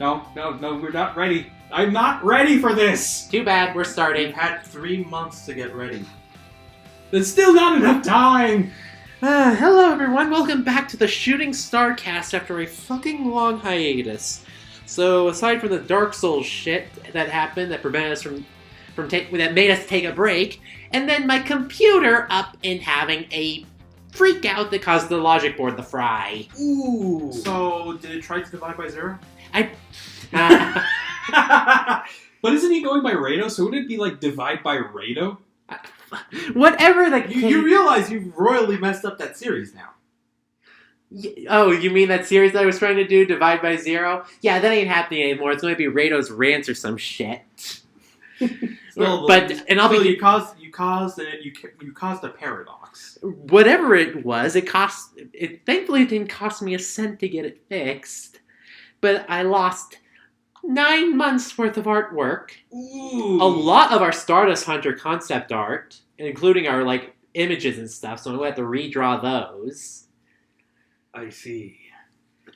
No, we're not ready. I'm not ready for this. Too bad, we're starting. We've had 3 months to get ready. There's still not enough time. Hello everyone, welcome back to the Shooting Starcast after a fucking long hiatus. So, aside from the Dark Souls shit that happened that prevented us that made us take a break, and then my computer up and having a freak out that caused the logic board to fry. Ooh. So, did it try to divide by 0? But isn't he going by Rado? So wouldn't it be like divide by Rado? Whatever the You realize you've royally messed up that series now. Oh, you mean that series that I was trying to do, Divide by 0? Yeah, that ain't happening anymore. It's going to be Rado's Rants or some shit. You caused a paradox. Whatever it was, thankfully it didn't cost me a cent to get it fixed. But I lost 9 months worth of artwork. Ooh. A lot of our Stardust Hunter concept art, including our images and stuff, so I'm going to have to redraw those. I see.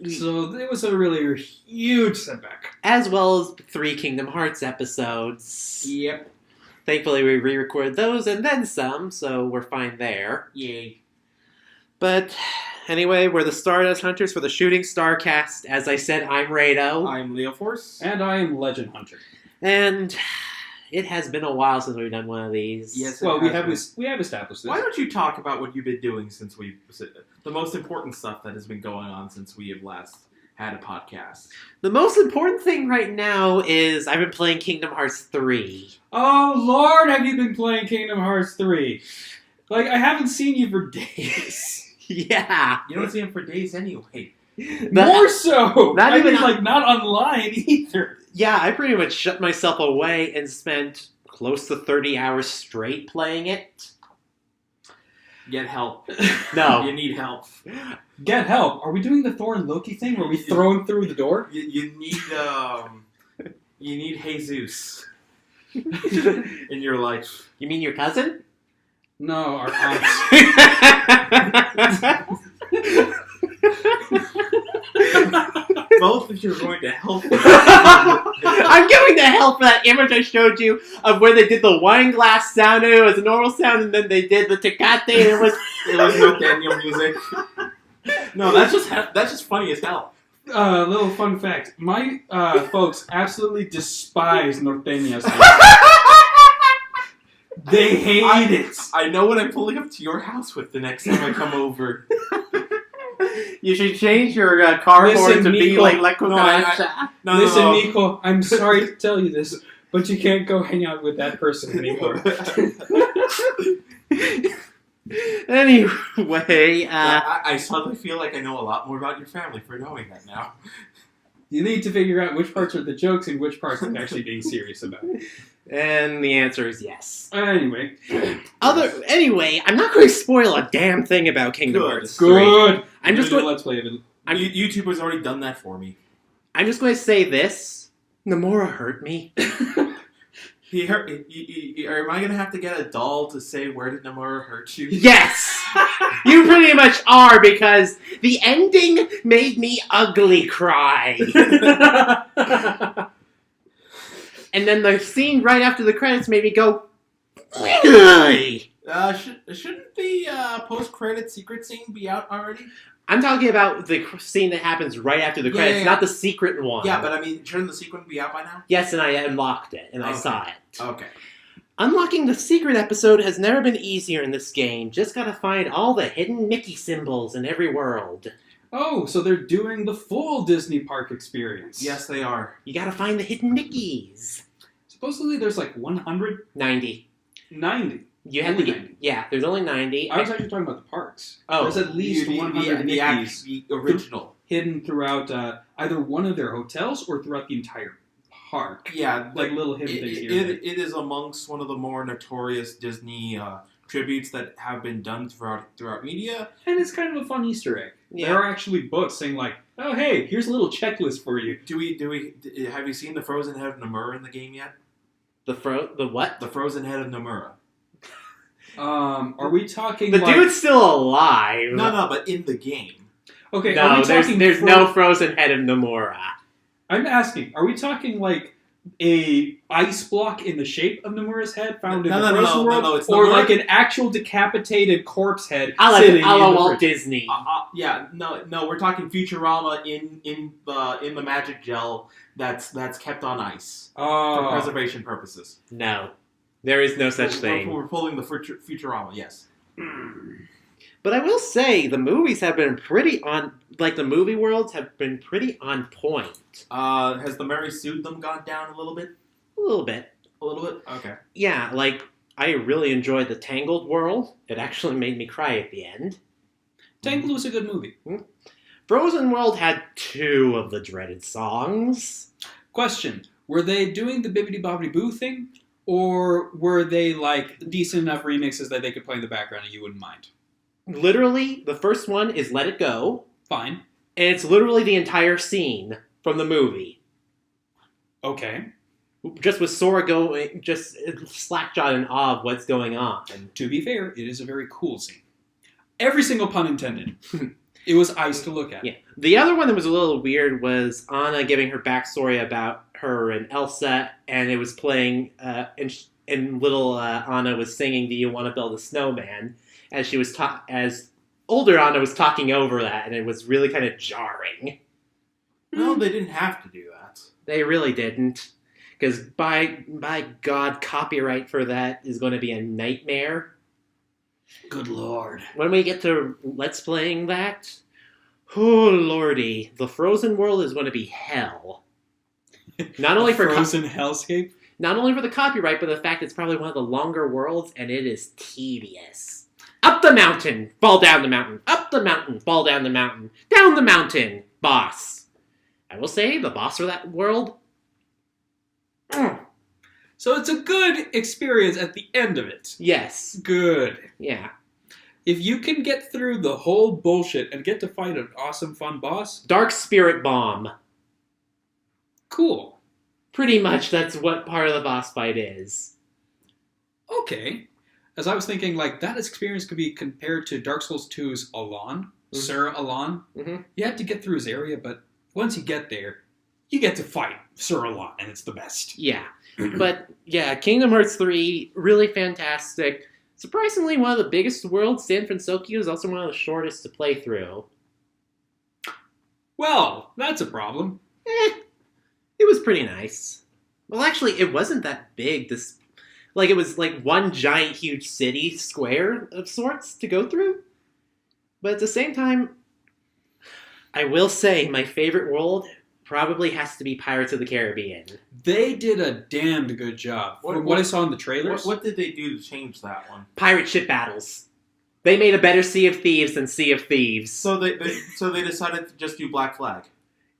So it was a really huge setback. As well as 3 Kingdom Hearts episodes. Yep. Thankfully we re-recorded those and then some, so we're fine there. Yay. But anyway, we're the Stardust Hunters for the Shooting Starcast. As I said, I'm Rado. I'm Leo Force. And I am Legend Hunter. And it has been a while since we've done one of these. Yes. Well, we have established this. Why don't you talk about what you've been doing since the most important stuff that has been going on since we have last had a podcast? The most important thing right now is I've been playing Kingdom Hearts 3. Oh, Lord, have you been playing Kingdom Hearts 3? I haven't seen you for days. Yeah. You don't see him for days anyway. More so! Not online either. Yeah, I pretty much shut myself away and spent close to 30 hours straight playing it. Get help. No. You need help. Get help. Are we doing the Thor and Loki thing where we throw him through the door? You need Jesus in your life. You mean your cousin? No, our aunt. Both of you are going to help. I'm going to help for that image I showed you of where they did the wine glass sound and it was a normal sound and then they did the Tecate and it was no Daniel music. No, that's just funny as hell. Little fun fact. My folks absolutely despise norteñas. They hate it. I know what I'm pulling up to your house with the next time I come over. You should change your cardboard to be Nico. like La Cucaracha. Listen, Nico, I'm sorry to tell you this, but you can't go hang out with that person anymore. Anyway, I suddenly feel like I know a lot more about your family for knowing that now. You need to figure out which parts are the jokes and which parts I'm actually being serious about. and the answer is yes. Anyway. Anyway, I'm not going to spoil a damn thing about Kingdom Hearts 3. Good. I'm just going. Let's play it. YouTube has already done that for me. I'm just going to say this: Nomura hurt me. He hurt. Am I gonna have to get a doll to say where did Nomura hurt you? Yes, you pretty much are because the ending made me ugly cry. And then the scene right after the credits made me go. Really? Shouldn't the post-credit secret scene be out already? I'm talking about the scene that happens right after the credits, not the secret one. Yeah, but I mean, shouldn't the secret be out by now? Yes, and I unlocked it, and I saw it. Okay. Unlocking the secret episode has never been easier in this game. Just gotta find all the hidden Mickey symbols in every world. Oh, so they're doing the full Disney park experience. Yes, they are. You gotta find the hidden Mickeys. Supposedly there's 100? 90. 90. You have to get... 90. Yeah, there's only 90. I was actually talking about the parks. Oh. There's at least 100 Mickeys the original. Hidden throughout either one of their hotels or throughout the entire park. Yeah. Little hidden things here. It is amongst one of the more notorious Disney tributes that have been done throughout media. And it's kind of a fun Easter egg. Yeah. There are actually books saying oh hey, here's a little checklist for you. Have you seen the frozen head of Nomura in the game yet? The what? The frozen head of Nomura. Are we talking the dude's still alive. No, but in the game. Okay, no, there's no frozen head of Nomura. I'm asking, are we talking like a ice block in the shape of Nomura's head found in the Frozen world, it's or Nomura. like an actual decapitated corpse head I like sitting it. I in the Walt fridge? Disney. No, we're talking Futurama in the magic gel that's kept on ice for Oh, preservation purposes. No. There is no such thing. We're pulling the Futurama, yes. But I will say, the movies have been pretty on... Like, the movie worlds have been pretty on point. Has the Mary sued them gone down a little bit? A little bit. A little bit? Okay. Yeah, like, I really enjoyed the Tangled world. It actually made me cry at the end. Tangled was a good movie. Frozen World had 2 of the dreaded songs. Question: were they doing the Bibbidi Bobbidi Boo thing, or were they like decent enough remixes that they could play in the background and you wouldn't mind? Literally, the first one is Let It Go, Fine. and it's literally the entire scene from the movie. Okay. Just with Sora going, just slackjawed in awe of what's going on. To be fair, it is a very cool scene. Every single pun intended. It was ice to look at. Yeah. The other one that was a little weird was Anna giving her backstory about her and Elsa, and it was playing, and little Anna was singing, "Do you want to build a snowman?" As she was as older Anna was talking over that, and it was really kind of jarring. No, they didn't have to do that. They really didn't, because by God, copyright for that is going to be a nightmare. Good lord. When we get to Let's Playing that, oh lordy, the Frozen world is going to be hell. Not only for Frozen hellscape. not only for the copyright, but the fact it's probably one of the longer worlds, and it is tedious. Up the mountain, fall down the mountain. Up the mountain, fall down the mountain. Down the mountain, boss. I will say, the boss for that world... So it's a good experience at the end of it. Yes. Good. Yeah. If you can get through the whole bullshit and get to fight an awesome, fun boss, Dark Spirit Bomb. cool. Pretty much that's what part of the boss fight is. Okay. As I was thinking, like, that experience could be compared to Dark Souls 2's Alon, Sir Alon. Mhm. You have to get through his area, but once you get there, you get to fight Sir Alon, and it's the best. Yeah. But, yeah, Kingdom Hearts 3, really fantastic. Surprisingly, one of the biggest worlds, San Francisco, is also one of the shortest to play through. Well, that's a problem. It was pretty nice. Well, actually, it wasn't that big. It was like one giant, huge city square of sorts to go through. But at the same time, I will say my favorite world probably has to be Pirates of the Caribbean. They did a damned good job. From what I saw in the trailers. What did they do to change that one? Pirate ship battles. They made a better Sea of Thieves than Sea of Thieves. So they decided to just do Black Flag.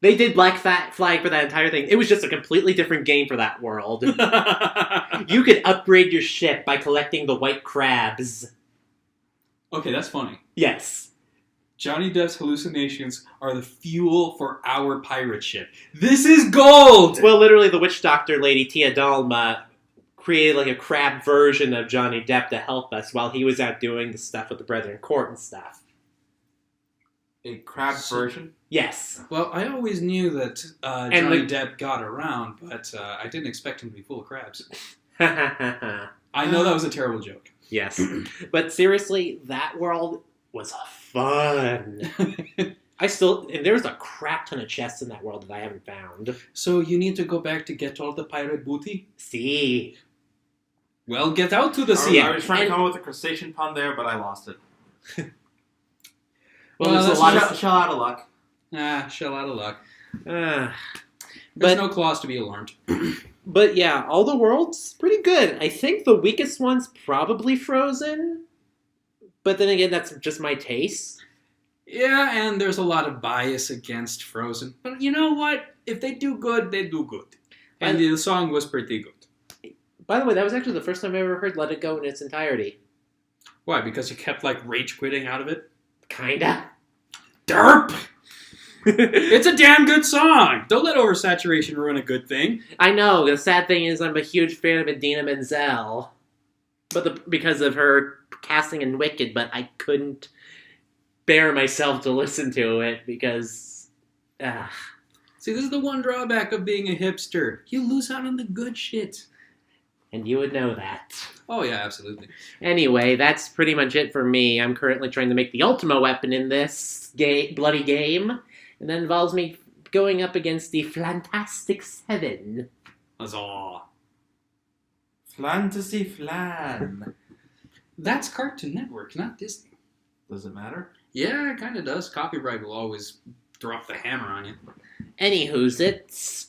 They did Black Flag for that entire thing. It was just a completely different game for that world. You could upgrade your ship by collecting the white crabs. Okay, that's funny. Yes. Johnny Depp's hallucinations are the fuel for our pirate ship. This is gold! Well, literally, the witch doctor lady, Tia Dalma, created like a crab version of Johnny Depp to help us while he was out doing the stuff with the Brethren Court and stuff. A crab version? Yes. Well, I always knew that And Johnny Depp got around, but I didn't expect him to be full of crabs. I know that was a terrible joke. Yes. But seriously, that world was fun. And there's a crap ton of chests in that world that I haven't found. So you need to go back to get all the pirate booty? See. Well, get out to the sea. I was trying to come up with a crustacean pun there, but I lost it. Well, Well, there's a that's lot of... Shell out of luck. Shell out of luck. But There's no claws to be alarmed. But yeah, all the worlds, pretty good. I think the weakest one's probably Frozen. But then again, that's just my taste. Yeah, and there's a lot of bias against Frozen. But you know what? If they do good, they do good. And the song was pretty good. By the way, that was actually the first time I ever heard Let It Go in its entirety. Why? Because you kept, like, rage quitting out of it? Kinda. Derp! It's a damn good song! Don't let oversaturation ruin a good thing. I know, the sad thing is I'm a huge fan of Idina Menzel. Because of her casting in Wicked, but I couldn't bear myself to listen to it because... See, this is the one drawback of being a hipster. You lose out on the good shit. And you would know that. Oh, yeah, absolutely. Anyway, that's pretty much it for me. I'm currently trying to make the ultimate weapon in this bloody game. And that involves me going up against the Fantastic Seven. Huzzah. Fantasy Flan. That's Cartoon Network, not Disney. Does it matter? Yeah, it kind of does. Copyright will always drop the hammer on you. Anywho's it's...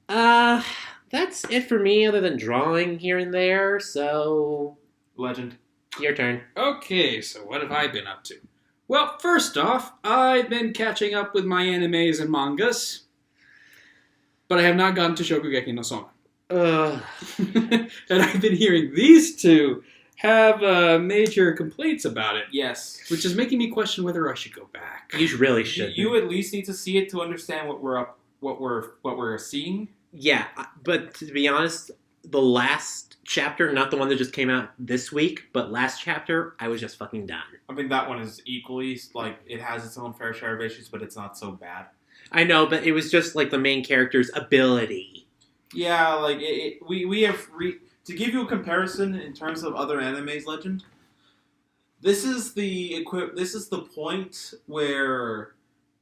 that's it for me other than drawing here and there, so... Legend. Your turn. Okay, so what have I been up to? Well, first off, I've been catching up with my animes and mangas, but I have not gotten to Shokugeki no Soma. And I've been hearing these two have major complaints about it. Yes. Which is making me question whether I should go back. You really should. You at least need to see it to understand what we're seeing. Yeah, but to be honest, the last chapter, not the one that just came out this week, but last chapter, I was just fucking done. I mean, that one is equally, like, it has its own fair share of issues, but it's not so bad. I know, but it was just like the main character's ability. Yeah, like, we have... To give you a comparison in terms of other animes, Legend, this is the point where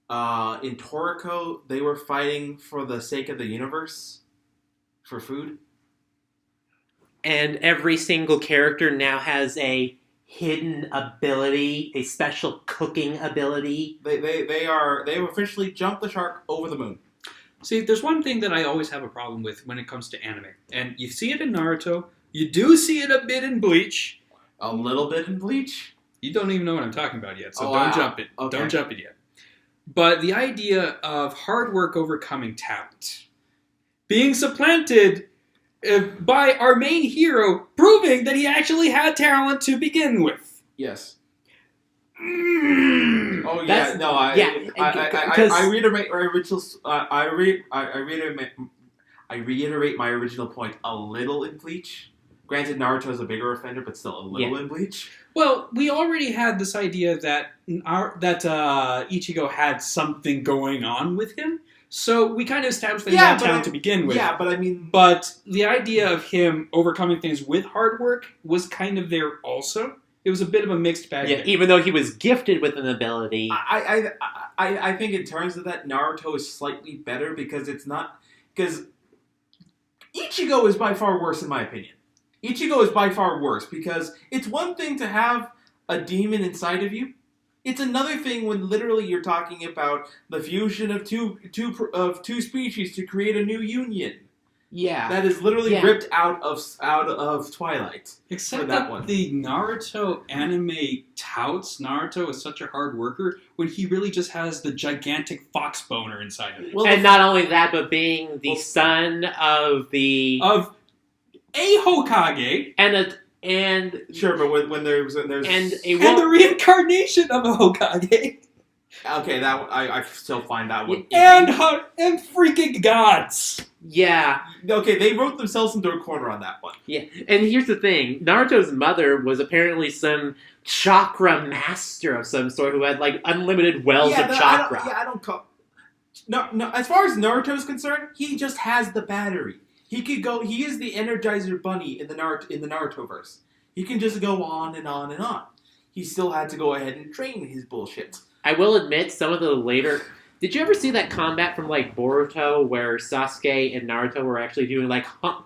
in Toriko they were fighting for the sake of the universe, for food. And every single character now has a hidden ability, a special cooking ability. They've officially jumped the shark over the moon. See, there's one thing that I always have a problem with when it comes to anime. And you see it in Naruto. You do see it a bit in Bleach. A little bit in Bleach? You don't even know what I'm talking about yet, so Oh, don't wow. jump it. Okay. Don't jump it yet. But the idea of hard work overcoming talent. Being supplanted by our main hero, proving that he actually had talent to begin with. Yes. Mm. Oh yeah, That's- no, I reiterate my original point a little in Bleach. Granted, Naruto is a bigger offender, but still a little in Bleach. Well, we already had this idea that Ichigo had something going on with him, so we kind of established that he had talent to begin with. Yeah, but I mean, But the idea of him overcoming things with hard work was kind of there also. It was a bit of a mixed bag. Yeah, even though he was gifted with an ability. I think in terms of that, Naruto is slightly better because Ichigo is by far worse in my opinion. Ichigo is by far worse because it's one thing to have a demon inside of you. It's another thing when literally you're talking about the fusion of two species to create a new union. Yeah. That is literally ripped out of Twilight. Except that that one. the Naruto anime touts Naruto as such a hard worker when he really just has the gigantic fox boner inside of him. Well, And not only that, but being the son of the... Of a Hokage And sure, but when there's and a and the reincarnation of a Hokage okay, that one, I still find that one. and freaking gods. yeah. Okay, they wrote themselves into a corner on that one. Yeah, and here's the thing. Naruto's mother was apparently some chakra master of some sort who had, like, unlimited wells of chakra. I don't call... No, as far as Naruto's concerned, he just has the battery. He could go... He is the Energizer Bunny in the Naruto-verse. He can just go on and on and on. He still had to go ahead and train his bullshit. I will admit, some of the later... Did you ever see that combat from, like, Boruto where Sasuke and Naruto were actually doing, like,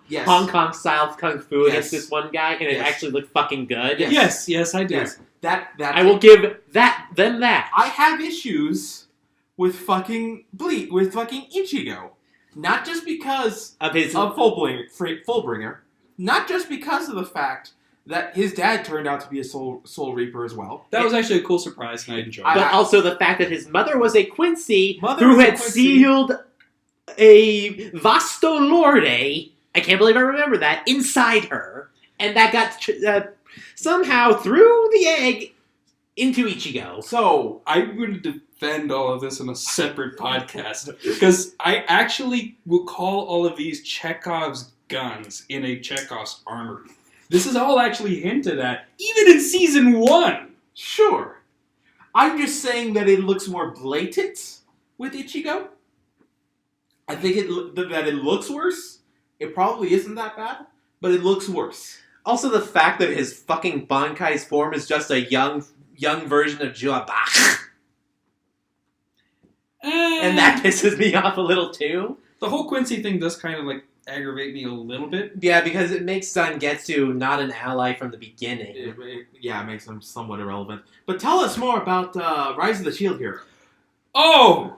Yes. Hong Kong-style kung fu Yes. against this one guy, and it Yes. actually looked fucking good? Yes. Yes, I do. Yes. That I will give them that. I have issues with fucking Ichigo. Not just because Of his... of Fullbringer. Not just because of the fact that his dad turned out to be a Soul Reaper as well. That was actually a cool surprise, and I enjoyed it. But also the fact that his mother was a Quincy Mother who was a had Quincy. sealed a Vasto Lorde, I can't believe I remember that, inside her. And that got somehow through the egg into Ichigo. So, I'm going to defend all of this in a separate podcast because I actually will call all of these Chekhov's guns in a Chekhov's armor. This is all actually hinted at, even in Season 1. sure. I'm just saying that it looks more blatant with Ichigo. I think that it looks worse. It probably isn't that bad, but it looks worse. Also, the fact that his fucking Bankai's form is just a young version of Juabach. And that pisses me off a little, too. The whole Quincy thing does kind of, like, aggravate me a little bit. Yeah, because it makes Zangetsu not an ally from the beginning. It makes him somewhat irrelevant. But tell us more about Rise of the Shield Hero. Oh,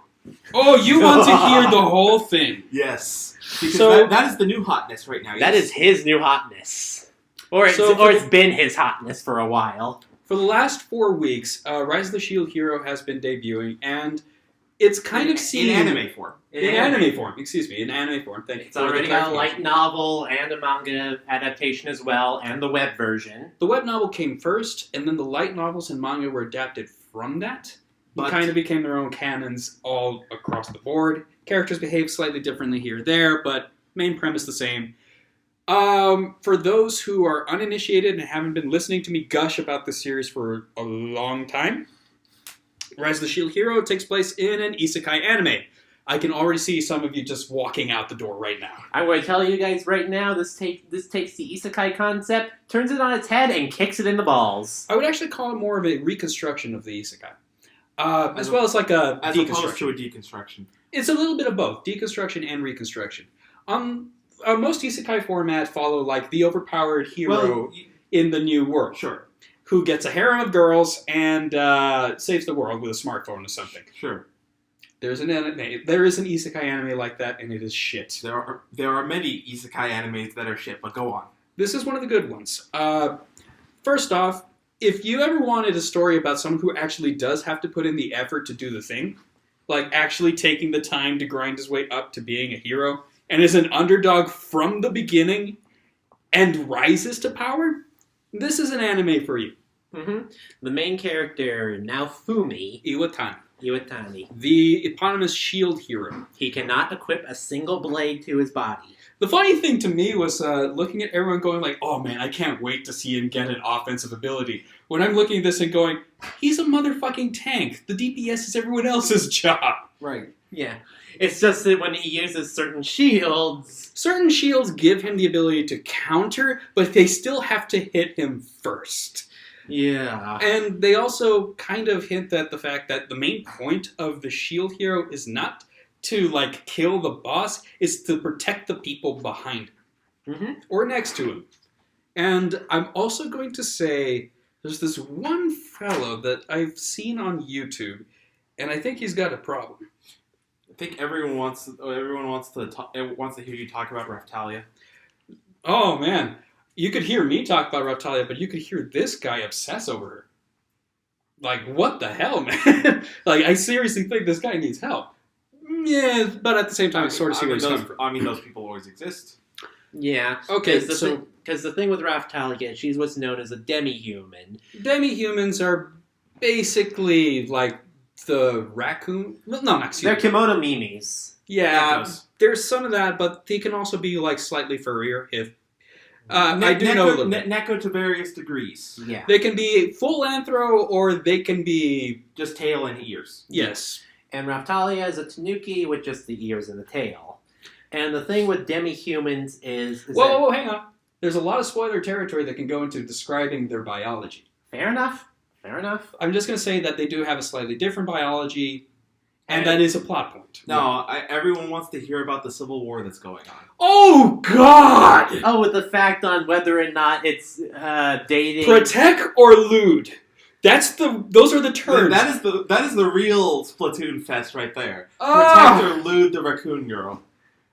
you want to hear the whole thing? Yes. Because So- that is the new hotness right now. That is his new hotness. Or it's been his hotness for a while. For the last 4 weeks, Rise of the Shield Hero has been debuting, and it's kind of seen... in anime form. In anime form, excuse me. In anime form, thank you. It's already got a light novel and a manga adaptation as well, and the web version. The web novel came first, and then the light novels and manga were adapted from that. But- Kind of became their own canons all across the board. Characters behave slightly differently here or there, but main premise the same. For those who are uninitiated and haven't been listening to me gush about this series for a long time, Rise of the Shield Hero takes place in an isekai anime. I can already see some of you just walking out the door right now. I'm going to tell you guys right now, this takes the isekai concept, turns it on its head, and kicks it in the balls. I would actually call it more of a reconstruction of the isekai. As well as like a As deconstruction. opposed to a deconstruction. It's a little bit of both, deconstruction and reconstruction. Most isekai format follow like the overpowered hero in the new world, Sure. who gets a harem of girls and saves the world with a smartphone or something. Sure. There is an isekai anime like that, and it is shit. There are many isekai animes that are shit, but go on. This is one of the good ones. First off, if you ever wanted a story about someone who actually does have to put in the effort to do the thing, like actually taking the time to grind his way up to being a hero, and is an underdog from the beginning, and rises to power, this is an anime for you. Mm-hmm. The main character, Naofumi Iwatani, the eponymous shield hero. he cannot equip a single blade to his body. The funny thing to me was looking at everyone going like, oh man, I can't wait to see him get an offensive ability. When I'm looking at this and going, he's a motherfucking tank. The DPS is everyone else's job. Right. Yeah. It's just that when he uses certain shields... Certain shields give him the ability to counter, but they still have to hit him first. Yeah. And they also kind of hint at the fact that the main point of the shield hero is not to, like, kill the boss, it's to protect the people behind him. Mm-hmm. Or next to him. And I'm also going to say, there's this one fellow that I've seen on YouTube, and I think he's got a problem. I think everyone wants to hear you talk about Raftalia. Oh, man. You could hear me talk about Raftalia, but you could hear this guy obsess over her. Like, what the hell, man? Like, I seriously think this guy needs help. Yeah, but at the same time, I sort of see where he's coming from. I mean, those people always exist. Yeah. Okay, Because the thing with Raftalia, she's what's known as a demi-human. Demi-humans are basically like the raccoon... Well, no, excuse They're me. kimono mimes. Yeah, there's some of that, but they can also be like slightly furrier if... I do know a little bit. Neko to various degrees. Yeah. They can be full anthro, or they can be... Just tail and ears. Yes. And Raftalia is a tanuki with just the ears and the tail. And the thing with demi-humans is Whoa, hang on. There's a lot of spoiler territory that can go into describing their biology. Fair enough. I'm just going to say that they do have a slightly different biology, and that is a plot point. No, everyone wants to hear about the civil war that's going on. Oh, God! Oh, with the fact on whether or not it's dating... Protect or lewd? Those are the terms. That is the real Splatoon fest right there. Ah! Protect or lewd the raccoon girl.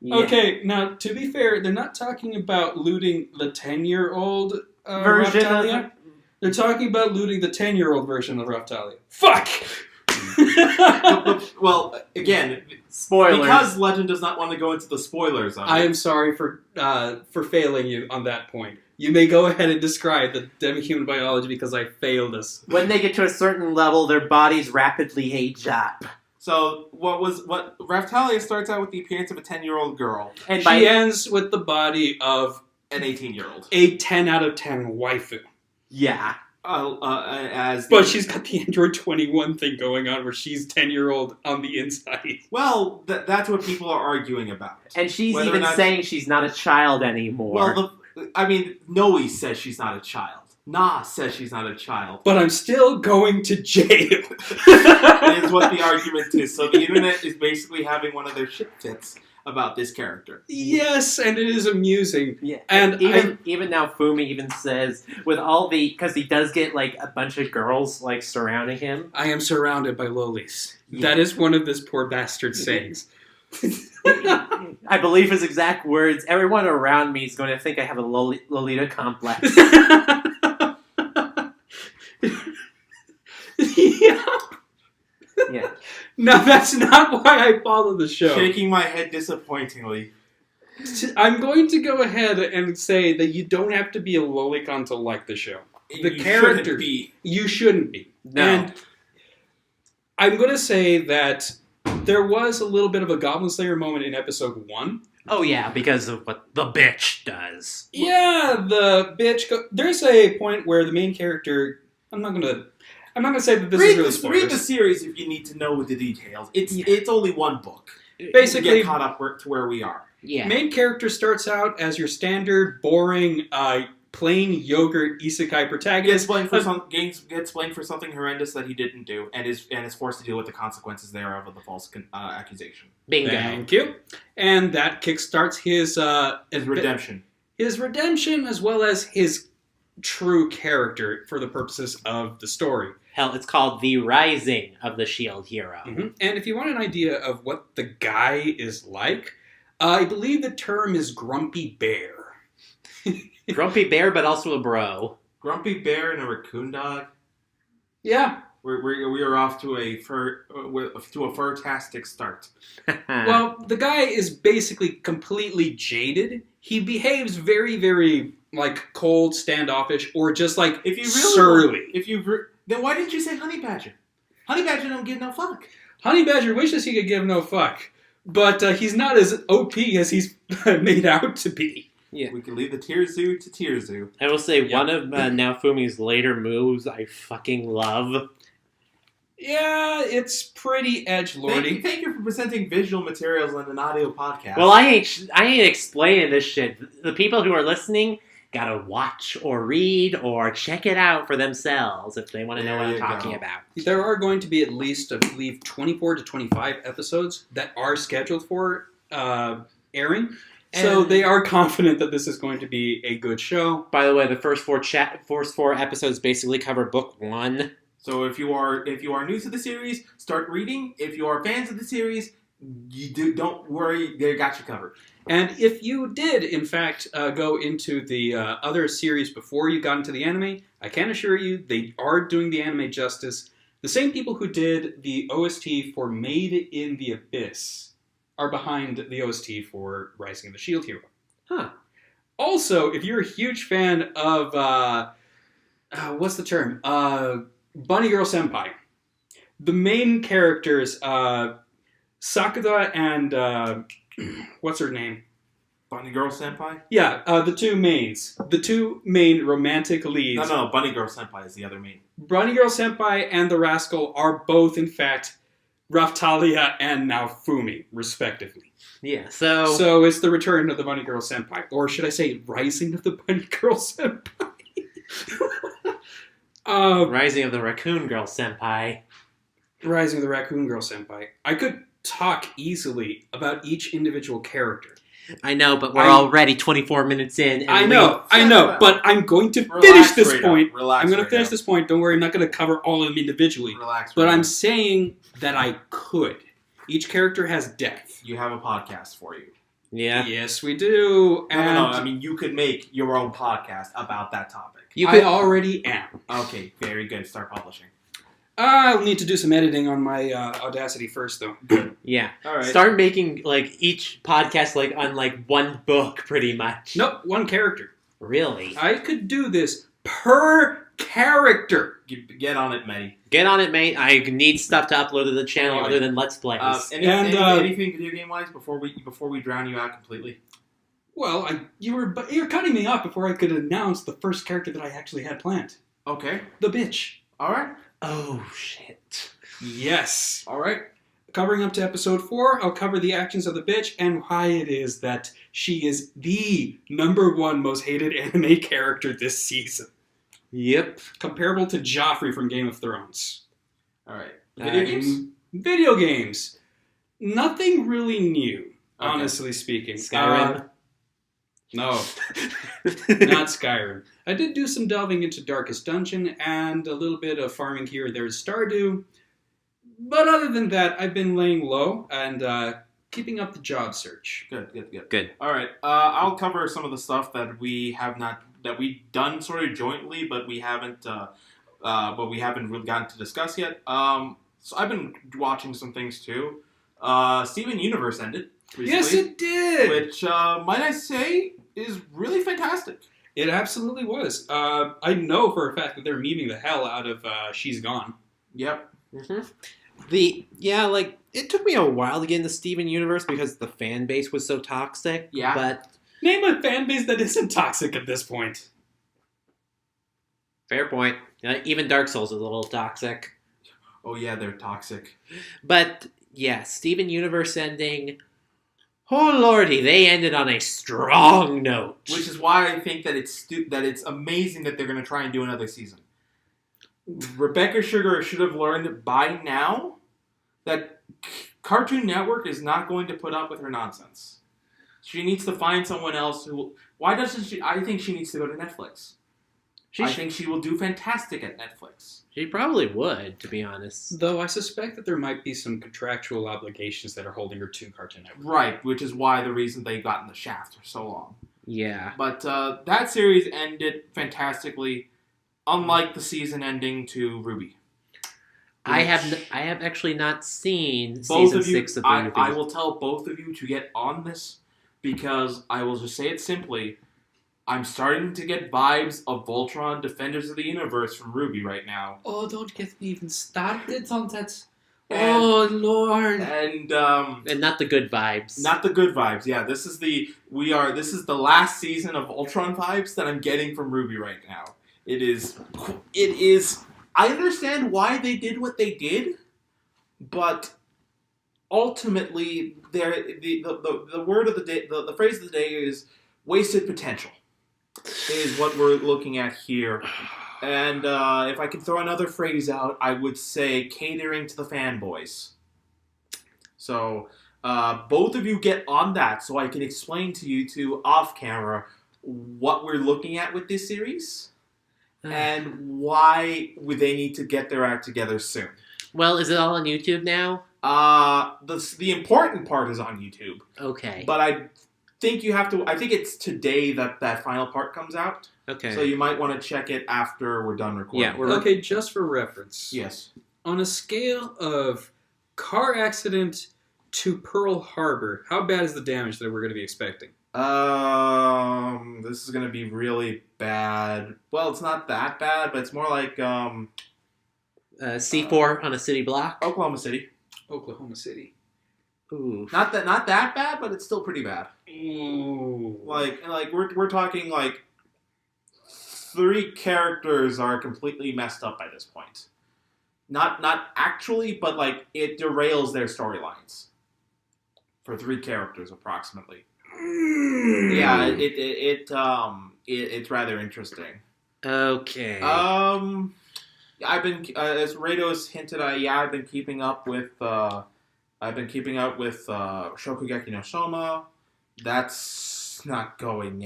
Yeah. Okay, now, to be fair, they're not talking about looting the 10-year-old version Raftalia. of... They're talking about looting the 10-year-old version of Raftalia. Fuck! Well, again, Spoilers. because Legend does not want to go into the spoilers on I it. am sorry for failing you on that point. You may go ahead and describe the demi-human biology because I failed us. When they get to a certain level, their bodies rapidly age up. So, what Raftalia starts out with the appearance of a 10-year-old girl. And She ends with the body of An 18-year-old. a 10 out of 10 waifu. Yeah. But she's got the Android 21 thing going on where she's 10-year-old on the inside. Well, that's what people are arguing about. And she's Whether even or not saying she's not a child anymore. Well, Noe says she's not a child. Na says she's not a child. But I'm still going to jail. Is what the argument is. So the internet is basically having one of their shit fits about this character. Yes, and it is amusing. Yeah, and even now, Fumi even says with all because he does get like a bunch of girls like surrounding him. I am surrounded by lolis. Yeah. That is one of this poor bastard's sayings. I believe his exact words. Everyone around me is going to think I have a Lolita complex. Yeah. Yeah. No, that's not why I follow the show. Shaking my head disappointingly. I'm going to go ahead and say that you don't have to be a lolicon to like the show. The You character, shouldn't be. You shouldn't be. No. And I'm going to say that there was a little bit of a Goblin Slayer moment in episode 1. Oh yeah, because of what the bitch does. Yeah, the bitch. There's a point where the main character. I'm not gonna say that this is really spoilers. Read the series if you need to know the details. It's only one book. Basically, You get caught up to where we are. Yeah. Main character starts out as your standard, boring, plain yogurt isekai protagonist. Gets blamed for something horrendous that he didn't do, and is forced to deal with the consequences thereof of the false accusation. Bingo. Thank you. And that kickstarts his Redemption. His redemption, as well as his true character for the purposes of the story. Hell, it's called The Rising of the Shield Hero. Mm-hmm. And if you want an idea of what the guy is like, I believe the term is Grumpy Bear. Grumpy Bear, but also a bro. Grumpy Bear and a raccoon dog. Yeah. We are off to a fur-tastic start. Well, the guy is basically completely jaded. He behaves very, very like cold, standoffish, or just like surly. Then why didn't you say Honey Badger? Honey Badger don't give no fuck. Honey Badger wishes he could give no fuck, but he's not as OP as he's made out to be. Yeah. We can leave the Tear Zoo to Tear Zoo. I will say one of Naofumi's later moves I fucking love. Yeah, it's pretty edgelordy. Thank you for presenting visual materials on an audio podcast. Well, I ain't explaining this shit. The people who are listening gotta watch or read or check it out for themselves if they want to know what I'm talking about. There are going to be at least, I believe, 24 to 25 episodes that are scheduled for airing. So they are confident that this is going to be a good show. By the way, the first four episodes basically cover book 1. So if you are new to the series, start reading. If you are fans of the series, don't worry, they got you covered. And if you did, in fact, go into the other series before you got into the anime, I can assure you they are doing the anime justice. The same people who did the OST for Made in the Abyss are behind the OST for Rising of the Shield Hero. Huh. Also, if you're a huge fan of, what's the term? Bunny Girl Senpai. The main characters, Sakura and, what's her name? Bunny Girl Senpai? Yeah, the two mains. The two main romantic leads. No, Bunny Girl Senpai is the other main. Bunny Girl Senpai and the Rascal are both, in fact, Raftalia and Naofumi, respectively. Yeah, so... So it's the return of the Bunny Girl Senpai. Or should I say, Rising of the Bunny Girl Senpai? Rising of the Raccoon Girl Senpai. Rising of the Raccoon Girl Senpai. I could talk easily about each individual character. I know, but we're already 24 minutes in. And I know, but I'm going to finish this point. I'm going to finish this point. Don't worry, I'm not going to cover all of them individually. But I'm saying that I could. Each character has depth. You have a podcast for you. Yeah. Yes, we do. No, I mean, you could make your own podcast about that topic. I already am. Okay, very good. Start publishing. I'll need to do some editing on my Audacity first, though. Yeah. All right. Start making each podcast on one book, pretty much. Nope, one character. Really? I could do this per character. Get on it, Matty. Get on it, mate. I need stuff to upload to the channel other than Let's Plays. Anything video game wise before we drown you out completely? Well, you're cutting me off before I could announce the first character that I actually had planned. Okay. The Bitch. All right. Oh, shit. Yes. All right. Covering up to episode 4, I'll cover the actions of the bitch and why it is that she is the #1 most hated anime character this season. Yep. Comparable to Joffrey from Game of Thrones. All right. Video games? Video games. Nothing really new, Okay. honestly speaking. Skyrim. No, not Skyrim. I did do some delving into Darkest Dungeon and a little bit of farming here and there in Stardew. But other than that, I've been laying low and keeping up the job search. Good. All right. I'll cover some of the stuff that we've done sort of jointly, but we haven't really gotten to discuss yet. So I've been watching some things too. Steven Universe ended recently. Yes, it did! Which, might I say, is really fantastic. It absolutely was. I know for a fact that they're memeing the hell out of She's Gone. Yep. Mm-hmm. It took me a while to get into Steven Universe because the fan base was so toxic. Yeah. But Name a fan base that isn't toxic at this point. fair point. Even Dark Souls is a little toxic. Oh yeah, they're toxic. But yeah, Steven Universe ending. Oh lordy, they ended on a strong note. Which is why I think that it's amazing that they're going to try and do another season. Rebecca Sugar should have learned by now that Cartoon Network is not going to put up with her nonsense. She needs to find someone else who... Why doesn't she... I think she needs to go to Netflix. I think she will do fantastic at Netflix. She probably would, to be honest. Though I suspect that there might be some contractual obligations that are holding her to Cartoon Network. Right, which is why the reason they got in the shaft for so long. Yeah. But that series ended fantastically, unlike the season ending to Ruby. I have actually not seen Both season of you, 6 of Ruby. I will tell both of you to get on this because I will just say it simply. I'm starting to get vibes of Voltron Defenders of the Universe from Ruby right now. Oh, don't get me even started on that. And- Oh, Lord. And not the good vibes. not the good vibes. Yeah, this is the last season of Voltron vibes that I'm getting from Ruby right now. It is I understand why they did what they did, but ultimately the word of the day, the phrase of the day is wasted potential. Is what we're looking at here. And if I could throw another phrase out, I would say catering to the fanboys. So both of you get on that so I can explain to you two off camera what we're looking at with this series and why they need to get their act together soon. Well, is it all on YouTube now? The important part is on YouTube. Okay. But I think you have to... I think it's today that final part comes out. Okay. So you might want to check it after we're done recording. Yeah, we're... Okay, just for reference. Yes. On a scale of car accident to Pearl Harbor, how bad is the damage that we're going to be expecting? This is going to be really bad. Well, it's not that bad, but it's more like C4 on a city block. Oklahoma City. Oklahoma City. Ooh. Not that bad, but it's still pretty bad. Ooh. Like we're talking like 3 characters are completely messed up by this point. Not actually, but like it derails their storylines. For 3 characters approximately. Yeah, it's rather interesting. Okay. I've been as Rado's hinted at. Yeah, I've been keeping up with Shokugeki no Soma. That's not going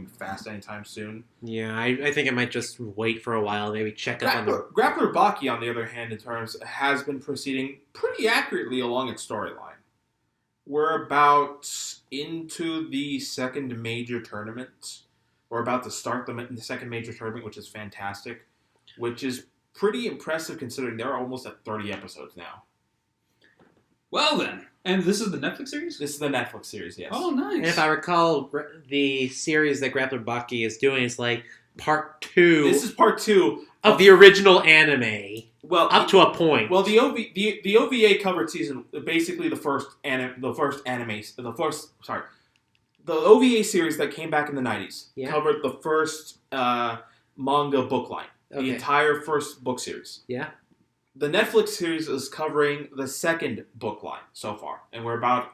fast anytime soon. Yeah, I think I might just wait for a while, maybe check up on the... Grappler Baki, on the other hand, has been proceeding pretty accurately along its storyline. We're about into the second major tournament. We're about to start the second major tournament, which is fantastic. Which is pretty impressive considering they're almost at 30 episodes now. Well then, and this is the Netflix series? This is the Netflix series, yes. Oh, nice. And if I recall, the series that Grappler Baki is doing is like part 2... This is part 2 of the original anime. Well, up to a point. Well, the OVA covered season, basically the OVA series that came back in the 90s covered the first manga book line. The Okay. entire first book series. Yeah. The Netflix series is covering the second book line so far, and we're about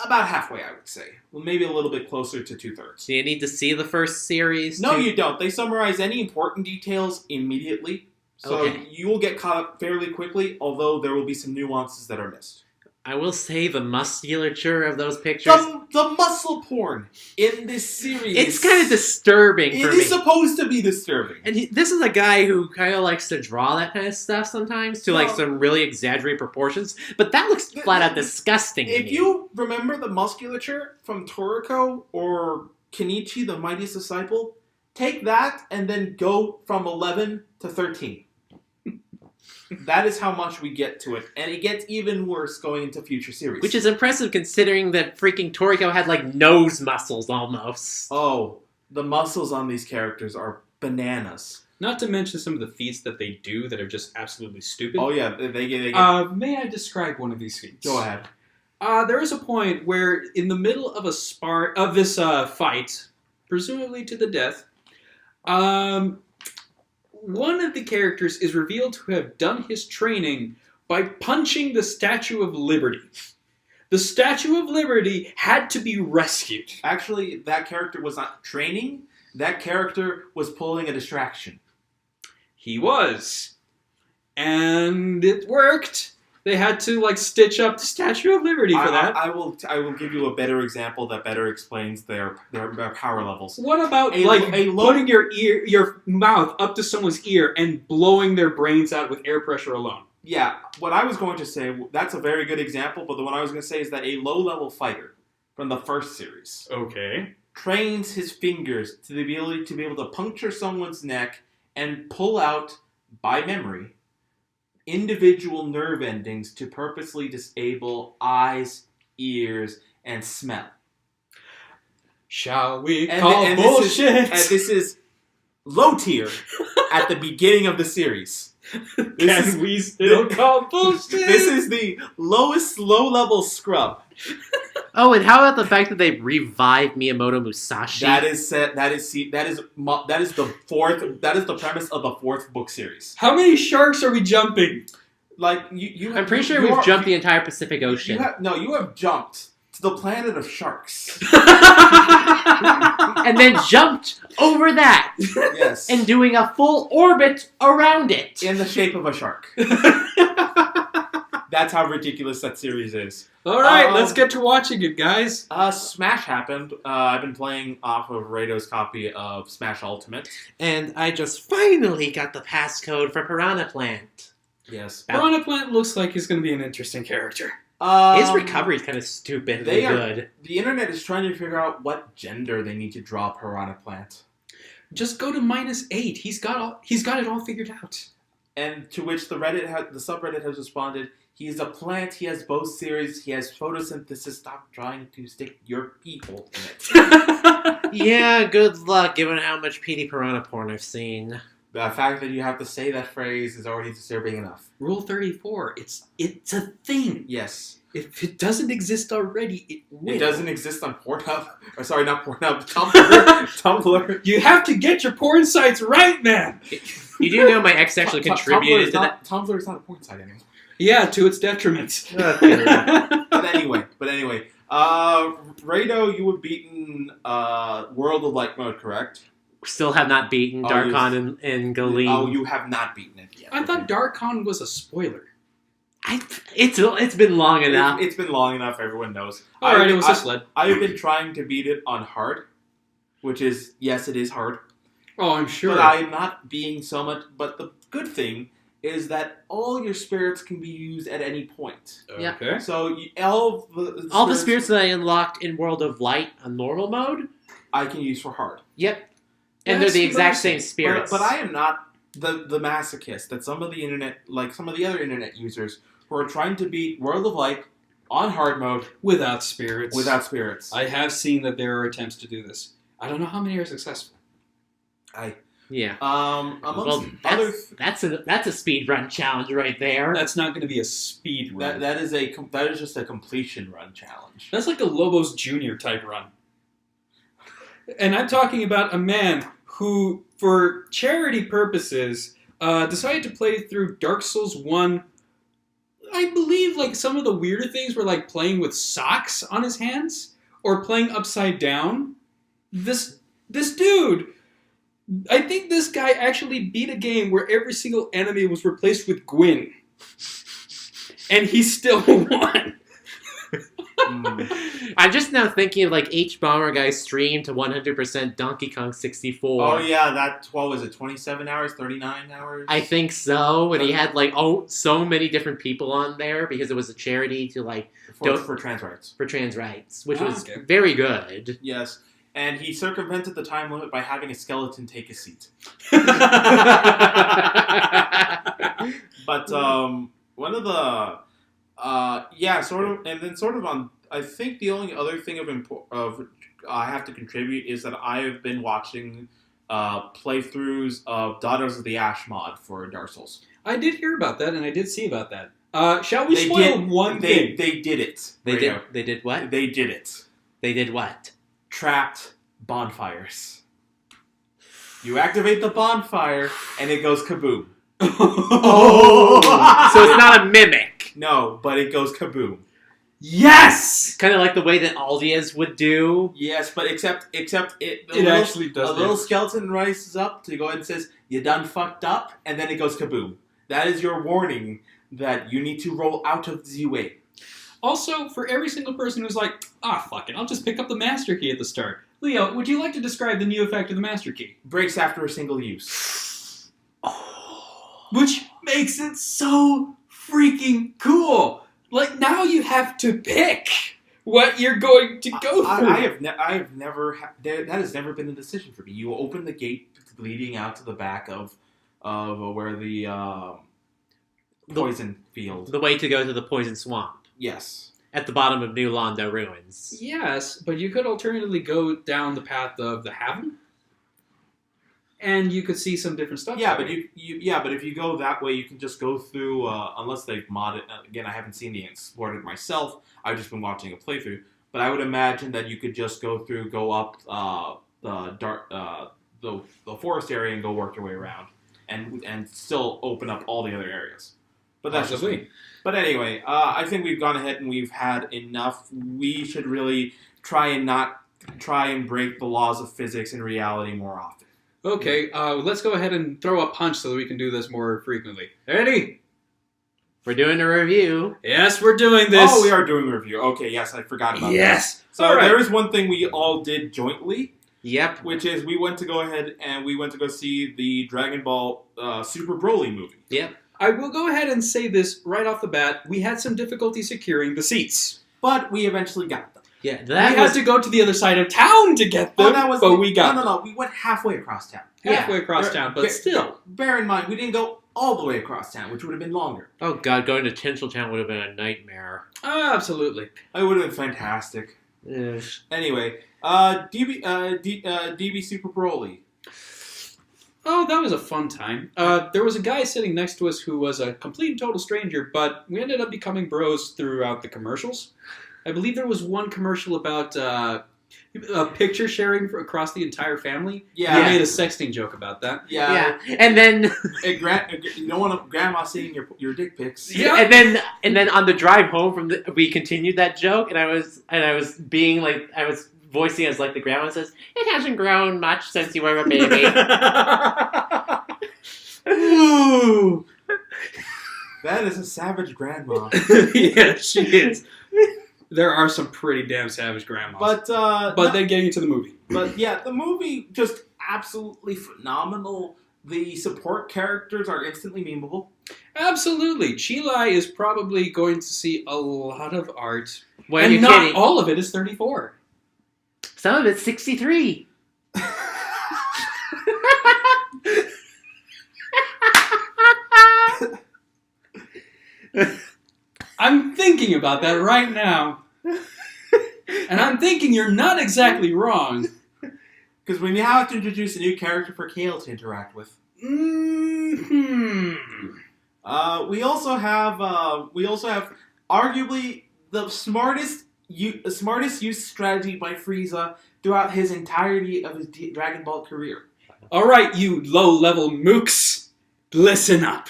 halfway, I would say. Well, maybe a little bit closer to 2/3. Do you need to see the first series? No, you don't. They summarize any important details immediately, so Okay. you will get caught up fairly quickly, although there will be some nuances that are missed. I will say the musculature of those pictures. The muscle porn in this series. It's kind of disturbing for It me. is supposed to be disturbing. And this is a guy who kind of likes to draw that kind of stuff sometimes to like No. some really exaggerated proportions. But that looks flat out disgusting. to If me. you remember the musculature from Toriko or Kenichi, the Mightiest Disciple, take that and then go from 11 to 13. That is how much we get to it. And it gets even worse going into future series. Which is impressive considering that freaking Toriko had like nose muscles almost. Oh, the muscles on these characters are bananas. Not to mention some of the feats that they do that are just absolutely stupid. Oh yeah, they get May I describe one of these feats? go ahead. There is a point where, in the middle of this fight, presumably to the death, one of the characters is revealed to have done his training by punching the Statue of Liberty. The Statue of Liberty had to be rescued. Actually, that character was not training. That character was pulling a distraction. He was. And it worked. They had to, stitch up the Statue of Liberty for that. I will give you a better example that better explains their power levels. What about, a low- putting your mouth up to someone's ear and blowing their brains out with air pressure alone? Yeah, what I was going to say, that's a very good example, but the one I was going to say is that a low-level fighter from the first series Okay. trains his fingers to be able to puncture someone's neck and pull out, by memory, individual nerve endings to purposely disable eyes, ears, and smell. Shall we And call and bullshit? This is low tier at the beginning of the series. Can we still call bullshit? This is the lowest low-level scrub. Oh, and how about the fact that they revived Miyamoto Musashi? That is the premise of the fourth book series. How many sharks are we jumping? Like you I'm pretty sure we've jumped the entire Pacific Ocean. You have jumped to the planet of sharks. And then jumped over that Yes. and doing a full orbit around it. In the shape of a shark. That's how ridiculous that series is. All right, let's get to watching it, guys. Smash happened. I've been playing off of Rado's copy of Smash Ultimate. And I just finally got the passcode for Piranha Plant. Yes. Piranha Plant looks like he's going to be an interesting character. His recovery is kind of stupidly good. The internet is trying to figure out what gender they need to draw Piranha Plant. Just go to -8. He's got it all figured out. And to which the subreddit has responded, he's a plant, he has both series, he has photosynthesis, stop trying to stick your people in it. Yeah, good luck given how much PD Piranha porn I've seen. The fact that you have to say that phrase is already disturbing enough. Rule 34. It's a thing. Yes. If it doesn't exist already, it will. It doesn't exist on Pornhub. Or sorry, not Pornhub. Tumblr. Tumblr. You have to get your porn sites right, man. You do know my ex actually contributed to that? Tumblr is not a porn site anymore. Yeah, to its detriment. But anyway. Rado, you have beaten World of Light mode, correct? Still have not beaten Darkon and Galeen. Oh, you have not beaten it yet. I thought Darkon was a spoiler. It's been long enough. It's been long enough, everyone knows. Alright, it was a sled. I have been trying to beat it on hard, which is, yes, it is hard. Oh, I'm sure. But I'm not being so much, but the good thing is that all your spirits can be used at any point. Yeah. Okay. So all the spirits that I unlocked in World of Light on normal mode, I can use for hard. Yep. And they're the exact same spirits. But I am not the masochist that some of the internet, like some of the other internet users, who are trying to beat World of Light on hard mode Without spirits. spirits. I have seen that there are attempts to do this. I don't know how many are successful. Yeah. Amongst other, That's a speed run challenge right there. That's not going to be a speed run. that is just a completion run challenge. That's like a Lobos Jr. type run. And I'm talking about a man who for charity purposes, decided to play through Dark Souls 1. I believe like some of the weirder things were like playing with socks on his hands or playing upside down. This dude, I think this guy actually beat a game where every single enemy was replaced with Gwyn. And he still won. I'm just now thinking of like H Bomber Guy's stream to 100% Donkey Kong 64. Oh yeah, that what was it? 27 hours, 39 hours. I think so. And he had like so many different people on there because it was a charity to like for trans rights. For trans rights, which was okay. very good. Yes, and he circumvented the time limit by having a skeleton take his seat. But one of the sort of, and then sort of on. I think the only other thing of I have to contribute is that I have been watching playthroughs of Daughters of the Ash mod for Dark Souls. I did hear about that, and I did see about that. Shall we spoil one thing? They did it. They did what? They did it. They did what? Trapped bonfires. You activate the bonfire, and it goes kaboom. Oh! So it's not a mimic. No, but it goes kaboom. Yes! Kind of like the way that Aldia's would do. Yes, but except it Actually does. A little skeleton rises up to go ahead and says, "You done fucked up," and then it goes kaboom. That is your warning that you need to roll out of the way. Also, for every single person who's like, fuck it, I'll just pick up the master key at the start. Leo, would you like to describe the new effect of the master key? Breaks after a single use. Which makes it so freaking cool. Like, now you have to pick what you're going to go through. I have never that has never been a decision for me. You open the gate leading out to the back of where the poison field. The way to go to the poison swamp. Yes. At the bottom of New Londo Ruins. Yes, but you could alternatively go down the path of the Haven. And you could see some different stuff. Yeah, but but if you go that way, you can just go through. Unless they've modded. Again, I haven't seen the explored it myself. I've just been watching a playthrough. But I would imagine that you could just go up the forest area and go work your way around, and still open up all the other areas. But that's just me. But anyway, I think we've gone ahead and we've had enough. We should really try and break the laws of physics and reality more often. Okay, let's go ahead and throw a punch so that we can do this more frequently. Ready? We're doing a review. Yes, we're doing this. Oh, we are doing a review. Okay, yes, I forgot about that. Yes. So there is one thing we all did jointly. Yep. Which is we went to go see the Dragon Ball Super Broly movie. Yep. I will go ahead and say this right off the bat. We had some difficulty securing the seats. But we eventually got them. Yeah, we had to go to the other side of town to get them, we got them. No, we went halfway across town. Halfway across town, but still. Bear in mind, we didn't go all the way across town, which would have been longer. Oh god, going to Tinseltown would have been a nightmare. Absolutely. It would have been fantastic. Yes. Anyway, DB Super Broly. Oh, that was a fun time. There was a guy sitting next to us who was a complete and total stranger, but we ended up becoming bros throughout the commercials. I believe there was one commercial about picture sharing across the entire family. Yeah. They made a sexting joke about that. Yeah. And then you don't want grandma seeing your dick pics. Yeah. And then on the drive home we continued that joke, and I was being like, I was voicing as like the grandma says, "It hasn't grown much since you were a baby." Ooh. That is a savage grandma. Yeah, she is. There are some pretty damn savage grandmas. But then getting into the movie. But yeah, the movie just absolutely phenomenal. The support characters are instantly memeable. Absolutely. Chilai is probably going to see a lot of art. Well, and not all of it is 34. Some of it's 63. I'm thinking about that right now. And I'm thinking you're not exactly wrong. Because we now have to introduce a new character for Kale to interact with. Mm-hmm. We also have arguably the smartest use strategy by Frieza throughout his entirety of his Dragon Ball career. Alright, you low-level mooks, listen up.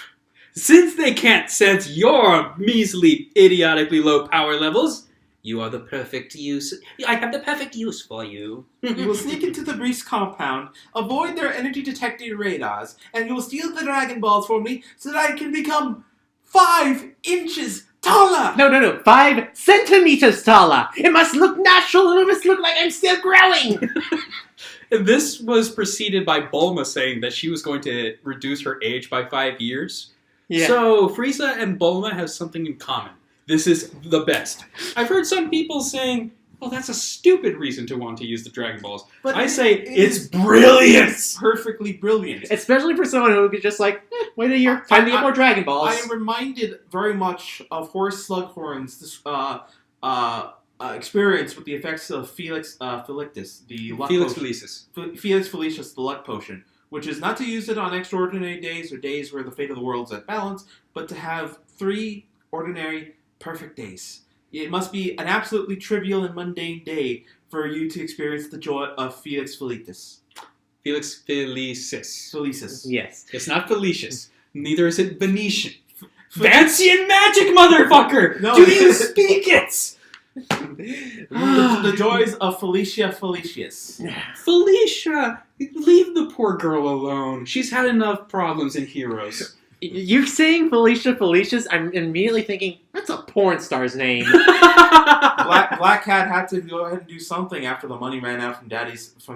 Since they can't sense your measly, idiotically low power levels, you are the perfect use. I have the perfect use for you. You will sneak into the Breeze compound, avoid their energy detecting radars, and you will steal the Dragon Balls for me so that I can become 5 inches taller! No, 5 centimeters taller! It must look natural and it must look like I'm still growing! This was preceded by Bulma saying that she was going to reduce her age by 5 years. Yeah. So Frieza and Bulma have something in common. This is the best. I've heard some people saying, well, that's a stupid reason to want to use the Dragon Balls. But I say, it's brilliant! It's perfectly brilliant. Especially for someone who could just wait a year, time to get more Dragon Balls. I am reminded very much of Horace Slughorn's experience with the effects of Felix Felicitas, the luck Felix potion. Felicis. Felix Felicitas, the luck potion, which is not to use it on extraordinary days or days where the fate of the world's at balance, but to have 3 ordinary, perfect days. It must be an absolutely trivial and mundane day for you to experience the joy of Felix Felicitas. Felix Felicis. Felicis. Yes. It's not Felicius. Neither is it Venetian. Fancy and magic, motherfucker! No. Do you speak it? The joys of Felicia Felicius. Felicia! Leave the poor girl alone. She's had enough problems in Heroes. You saying Felicia Felicius, I'm immediately thinking, that's a porn star's name. Black Cat had to go ahead and do something after the money ran out from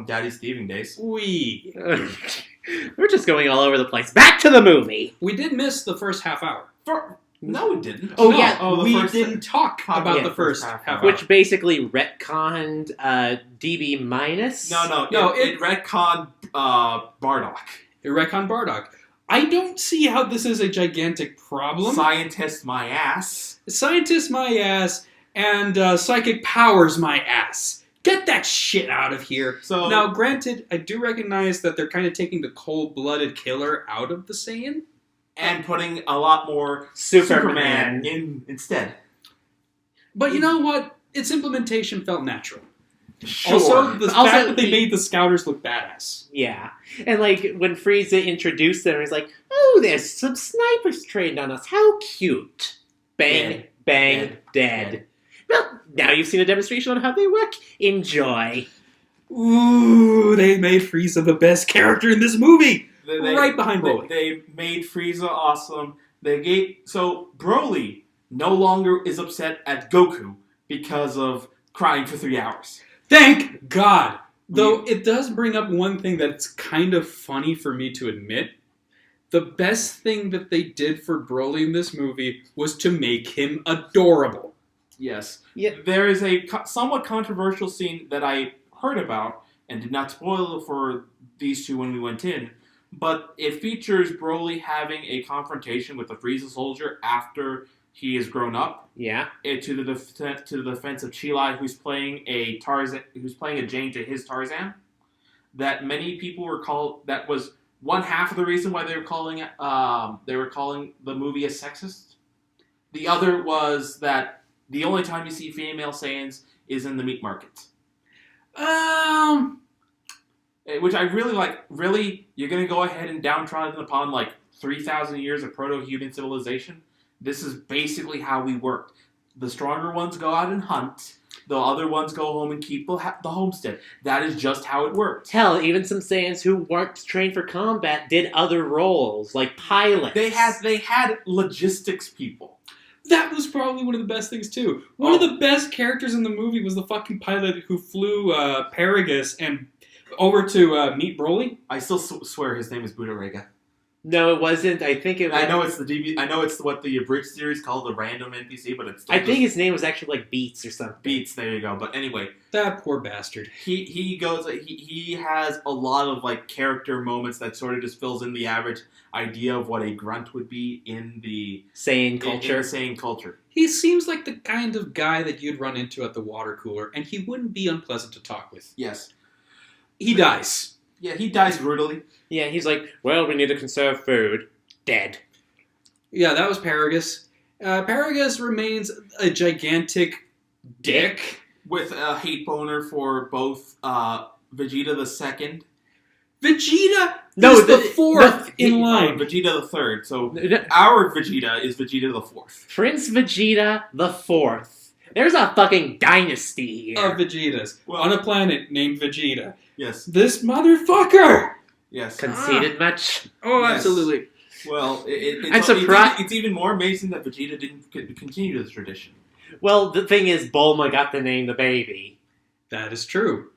Daddy's thieving days. We We're just going all over the place. Back to the movie! did miss the first half hour. No, it didn't. Oh, No, yeah. we didn't talk about yeah, the first first half hour. Which basically retconned DB minus. No, it retconned Bardock. Recon Bardock. I don't see how this is a gigantic problem. Scientist my ass. Scientist my ass, and psychic powers my ass. Get that shit out of here. So Now, granted, I do recognize that they're kind of taking the cold-blooded killer out of the Saiyan. and putting a lot more Superman. in instead. But you know what? Its implementation felt natural. Sure. Also, the Also, fact that they the- made the Scouters look badass. Yeah. And when Frieza introduced them, he's like, oh, there's some snipers trained on us. How cute. Bang, Dead. bang, Dead. dead. Dead. Well, now you've seen a demonstration on how they work. Enjoy. Ooh, they made Frieza the best character in this movie! They- right behind Broly. They made Frieza awesome. So Broly no longer is upset at Goku because of crying for 3 hours. Thank God! Though it does bring up one thing that's kind of funny for me to admit. The best thing that they did for Broly in this movie was to make him adorable. Yes. Yeah. There is a somewhat controversial scene that I heard about and did not spoil for these two when we went in, but it features Broly having a confrontation with a Frieza soldier after he is grown up. Yeah. To the defense of Chilai, who's playing a Jane to his Tarzan. That many people were called. That was one half of the reason why they were calling the movie a sexist. The other was that the only time you see female Saiyans is in the meat market. Which I really like. Really, you're gonna go ahead and downtrodden upon 3,000 years of proto-human civilization. This is basically how we worked. The stronger ones go out and hunt. The other ones go home and keep the homestead. That is just how it worked. Hell, even some Saiyans who weren't trained for combat did other roles, like pilots. They had logistics people. That was probably one of the best things, too. One of the best characters in the movie was the fucking pilot who flew Paragus and over to meet Broly. I still swear his name is Budarega. No, it wasn't. I think it was... I know it's what the abridged series called the random NPC, but it's still I think his name was actually Beats or something. Beats. There you go. But anyway, That poor bastard. he has a lot of character moments that sort of just fills in the average idea of what a grunt would be in the Saiyan culture. In the Saiyan culture. He seems like the kind of guy that you'd run into at the water cooler, and he wouldn't be unpleasant to talk with. Yes. He dies. Yeah, he dies brutally. Yeah, he's like, well, we need to conserve food. Dead. Yeah, that was Paragus. Paragus remains a gigantic dick. With a hate boner for both Vegeta the Second. Vegeta No, is the fourth in line. Vegeta the third. So our Vegeta is Vegeta the fourth. Prince Vegeta the Fourth. There's a fucking dynasty here. Of Vegetas on a planet named Vegeta. Yes. This motherfucker! Yes. Conceited much? Oh, Yes. absolutely. Well, I'm surprised. It's even more amazing that Vegeta didn't continue this tradition. Well, the thing is, Bulma got to name the baby. That is true.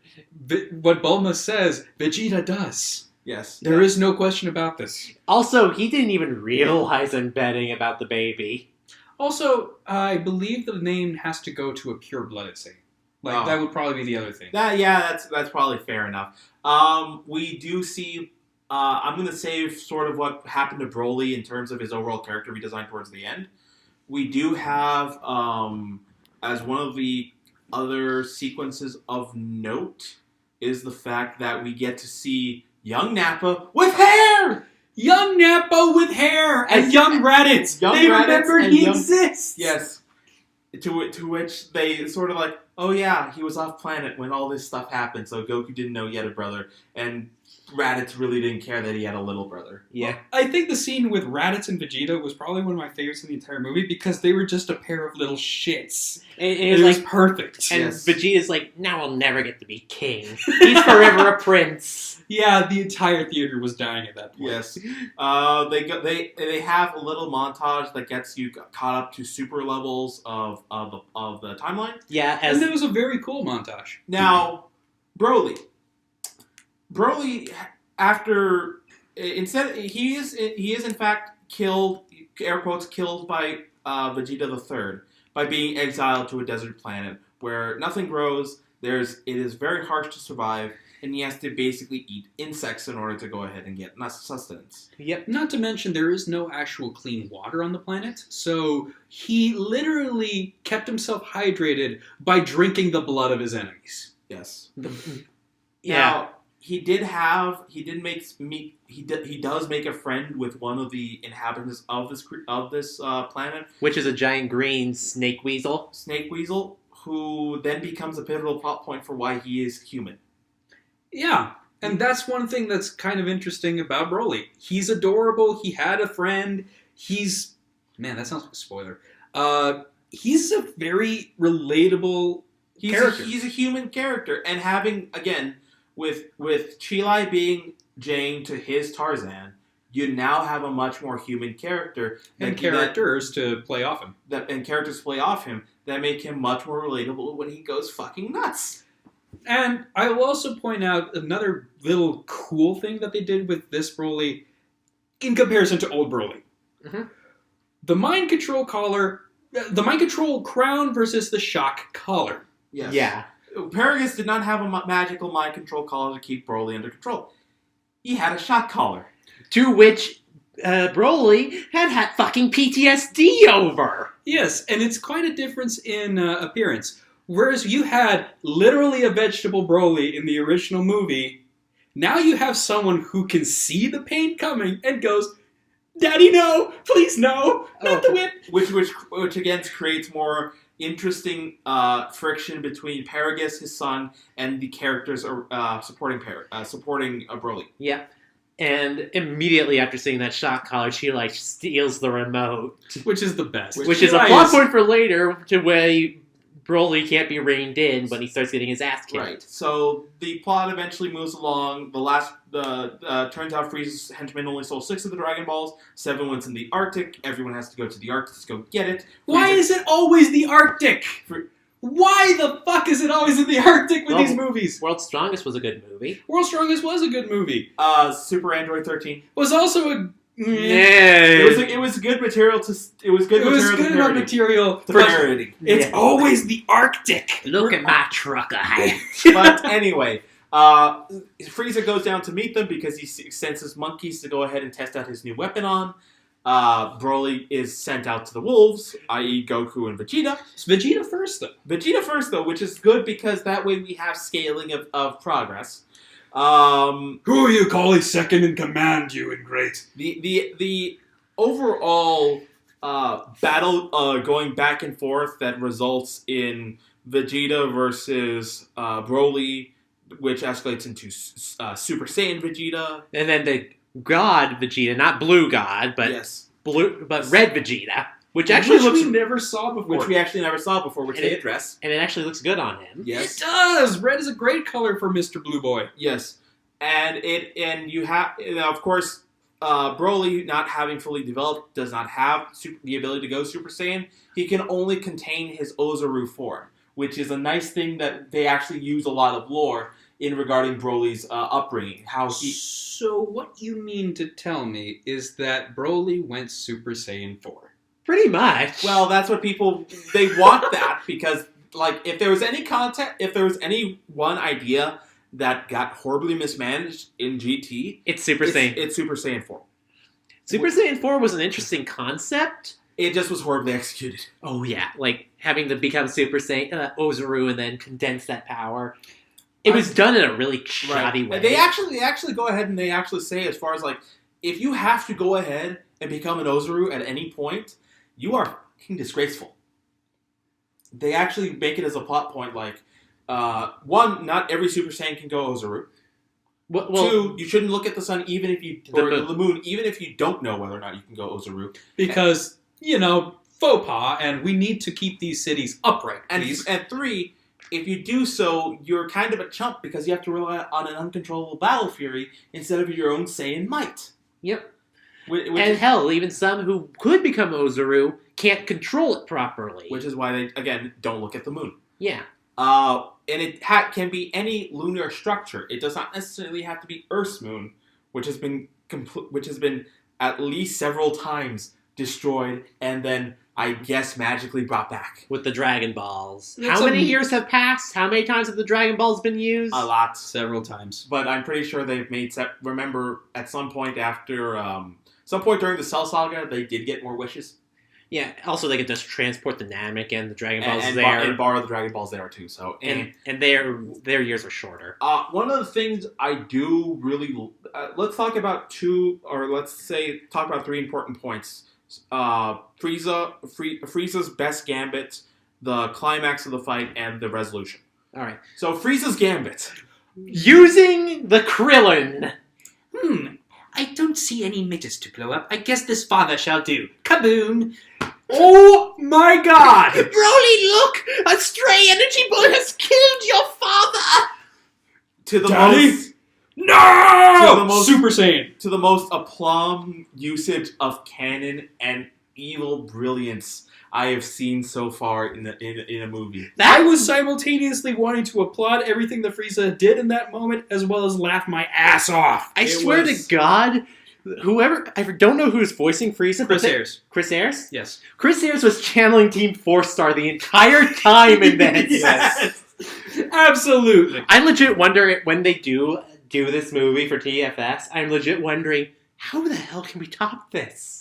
What Bulma says, Vegeta does. Yes. There is no question about this. Also, he didn't even realize I'm betting about the baby. Also, I believe the name has to go to a pure-blooded Saiyan. Like, that would probably be the other thing. That's probably fair enough. We do see. I'm going to save sort of what happened to Broly in terms of his overall character redesign towards the end. We do have, as one of the other sequences of note, is the fact that we get to see young Nappa with hair! Young Nappa with hair! And young Raditz! Young They Raditz remembered and he young- exists! Yes. To which they sort of like, oh yeah, he was off planet when all this stuff happened, so Goku didn't know he had a brother, and Raditz really didn't care that he had a little brother. Yeah. I think the scene with Raditz and Vegeta was probably one of my favorites in the entire movie because they were just a pair of little shits. And It it was was like, perfect. and Yes. Vegeta's like, now I'll never get to be king. He's forever a prince. Yeah, the entire theater was dying at that point. Yes. They have a little montage that gets you caught up to super levels of the timeline. Yeah, And it was a very cool montage. Now, Broly, after instead he is in fact killed, air quotes, killed by Vegeta the Third by being exiled to a desert planet where nothing grows. It is very harsh to survive, and he has to basically eat insects in order to go ahead and get sustenance. Yep. Not to mention, there is no actual clean water on the planet, so he literally kept himself hydrated by drinking the blood of his enemies. Yes. Yeah. Now, he does make a friend with one of the inhabitants of this planet, Which is a giant green snake weasel. Snake Weasel, who then becomes a pivotal plot point for why he is human. Yeah, and that's one thing that's kind of interesting about Broly. He's adorable, he had a friend, man, that sounds like a spoiler. He's a very relatable character. He's a human character, and having, again, with Chilai being Jane to his Tarzan, you now have a much more human character. And characters to play off him. Characters to play off him that make him much more relatable when he goes fucking nuts. And I will also point out another little cool thing that they did with this Broly in comparison to old Broly. Mm-hmm. The mind control crown versus the shock collar. Yes. Yeah. Paragus did not have a magical mind control collar to keep Broly under control. He had a shock collar. To which Broly had fucking PTSD over. Yes, and it's quite a difference in appearance. Whereas you had literally a vegetable Broly in the original movie, now you have someone who can see the pain coming and goes, "Daddy, no! Please, no! Not the whip!" Which again creates more interesting friction between Paragus, his son, and the characters supporting Broly. Yeah. And immediately after seeing that shock collar, she steals the remote. Which is the best. Which is a plot point for later to where Broly can't be reined in when he starts getting his ass kicked. Right. So the plot eventually moves along. Turns out Frieza's henchmen only stole 6 of the Dragon Balls. 7 went in the Arctic. Everyone has to go to the Arctic to go get it. Why is it always the Arctic? Why the fuck is it always in the Arctic with these movies? World's Strongest was a good movie. World's Strongest was a good movie. Super Android 13 Was also a... It was good material to. It was good enough material to parody. It's always the Arctic. Look at my truck ahead. But anyway, Frieza goes down to meet them because he senses monkeys to go ahead and test out his new weapon on. Broly is sent out to the wolves, i.e. Goku and Vegeta. It's Vegeta first, though. Which is good because that way we have scaling of progress. Who are you calling second in command, you ingrate? The overall battle going back and forth that results in Vegeta versus Broly which escalates into Super Saiyan Vegeta. And then the God Vegeta, not Blue God, but Yes. Red Vegeta, which actually we looks, never saw before. Which we actually never saw before, which And they it- address. and it actually looks good on him. Yes. It does. Red is a great color for Mr. Blue Boy. Yes. And you have, of course, Broly, not having fully developed, does not have the ability to go Super Saiyan. He can only contain his Ozaru form, which is a nice thing that they actually use a lot of lore in regarding Broly's upbringing. So what you mean to tell me is that Broly went Super Saiyan 4? Pretty much. Well, that's what they want that, because, like, if there was any one idea that got horribly mismanaged in GT, it's Super Saiyan. It's Super Saiyan 4. Super Saiyan 4 was an interesting concept. It just was horribly executed. Oh yeah, like having to become Super Saiyan Ozaru and then condense that power. It was done in a really shoddy way. They actually go ahead and they actually say, as far as, like, if you have to go ahead and become an Ozaru at any point, you are fucking disgraceful. They actually make it as a plot point, like, one, not every Super Saiyan can go Ozaru. Well, Two, you shouldn't look at the sun the moon, even if you don't know whether or not you can go Ozaru. Because, faux pas, and we need to keep these cities upright, please. And three, if you do so, you're kind of a chump because you have to rely on an uncontrollable battle fury instead of your own Saiyan might. Yep. Which hell, even some who could become Ozaru can't control it properly. Which is why they, again, don't look at the moon. Yeah. And it can be any lunar structure. It does not necessarily have to be Earth's moon, which has been at least several times destroyed and then, I guess, magically brought back. With the Dragon Balls. That's How many years have passed? How many times have the Dragon Balls been used? A lot. Several times. But I'm pretty sure they've made... Remember, at some point during the Cell Saga, they did get more wishes. Yeah, also they could just transport the Namek and the Dragon Balls and there. and borrow the Dragon Balls there, too. So, and their years are shorter. One of the things I do really... let's talk about talk about 3 important points. Frieza's best gambit, the climax of the fight, and the resolution. Alright. So, Frieza's gambit. Using the Krillin. I don't see any midgets to blow up. I guess this father shall do. Kaboom! Oh my god! Broly, look! A stray energy ball has killed your father! To the Daddy? most... No! To the most- Super Saiyan. To the most aplomb usage of canon and evil brilliance I have seen so far in a movie. I was simultaneously wanting to applaud everything that Frieza did in that moment, as well as laugh my ass off. I swear to God, whoever... I don't know who's voicing Frieza. Chris Ayres. Chris Ayres? Yes. Chris Ayres was channeling Team 4-Star the entire time in this. Yes. Absolutely. I legit wonder, when they do this movie for TFS, I'm legit wondering, how the hell can we top this?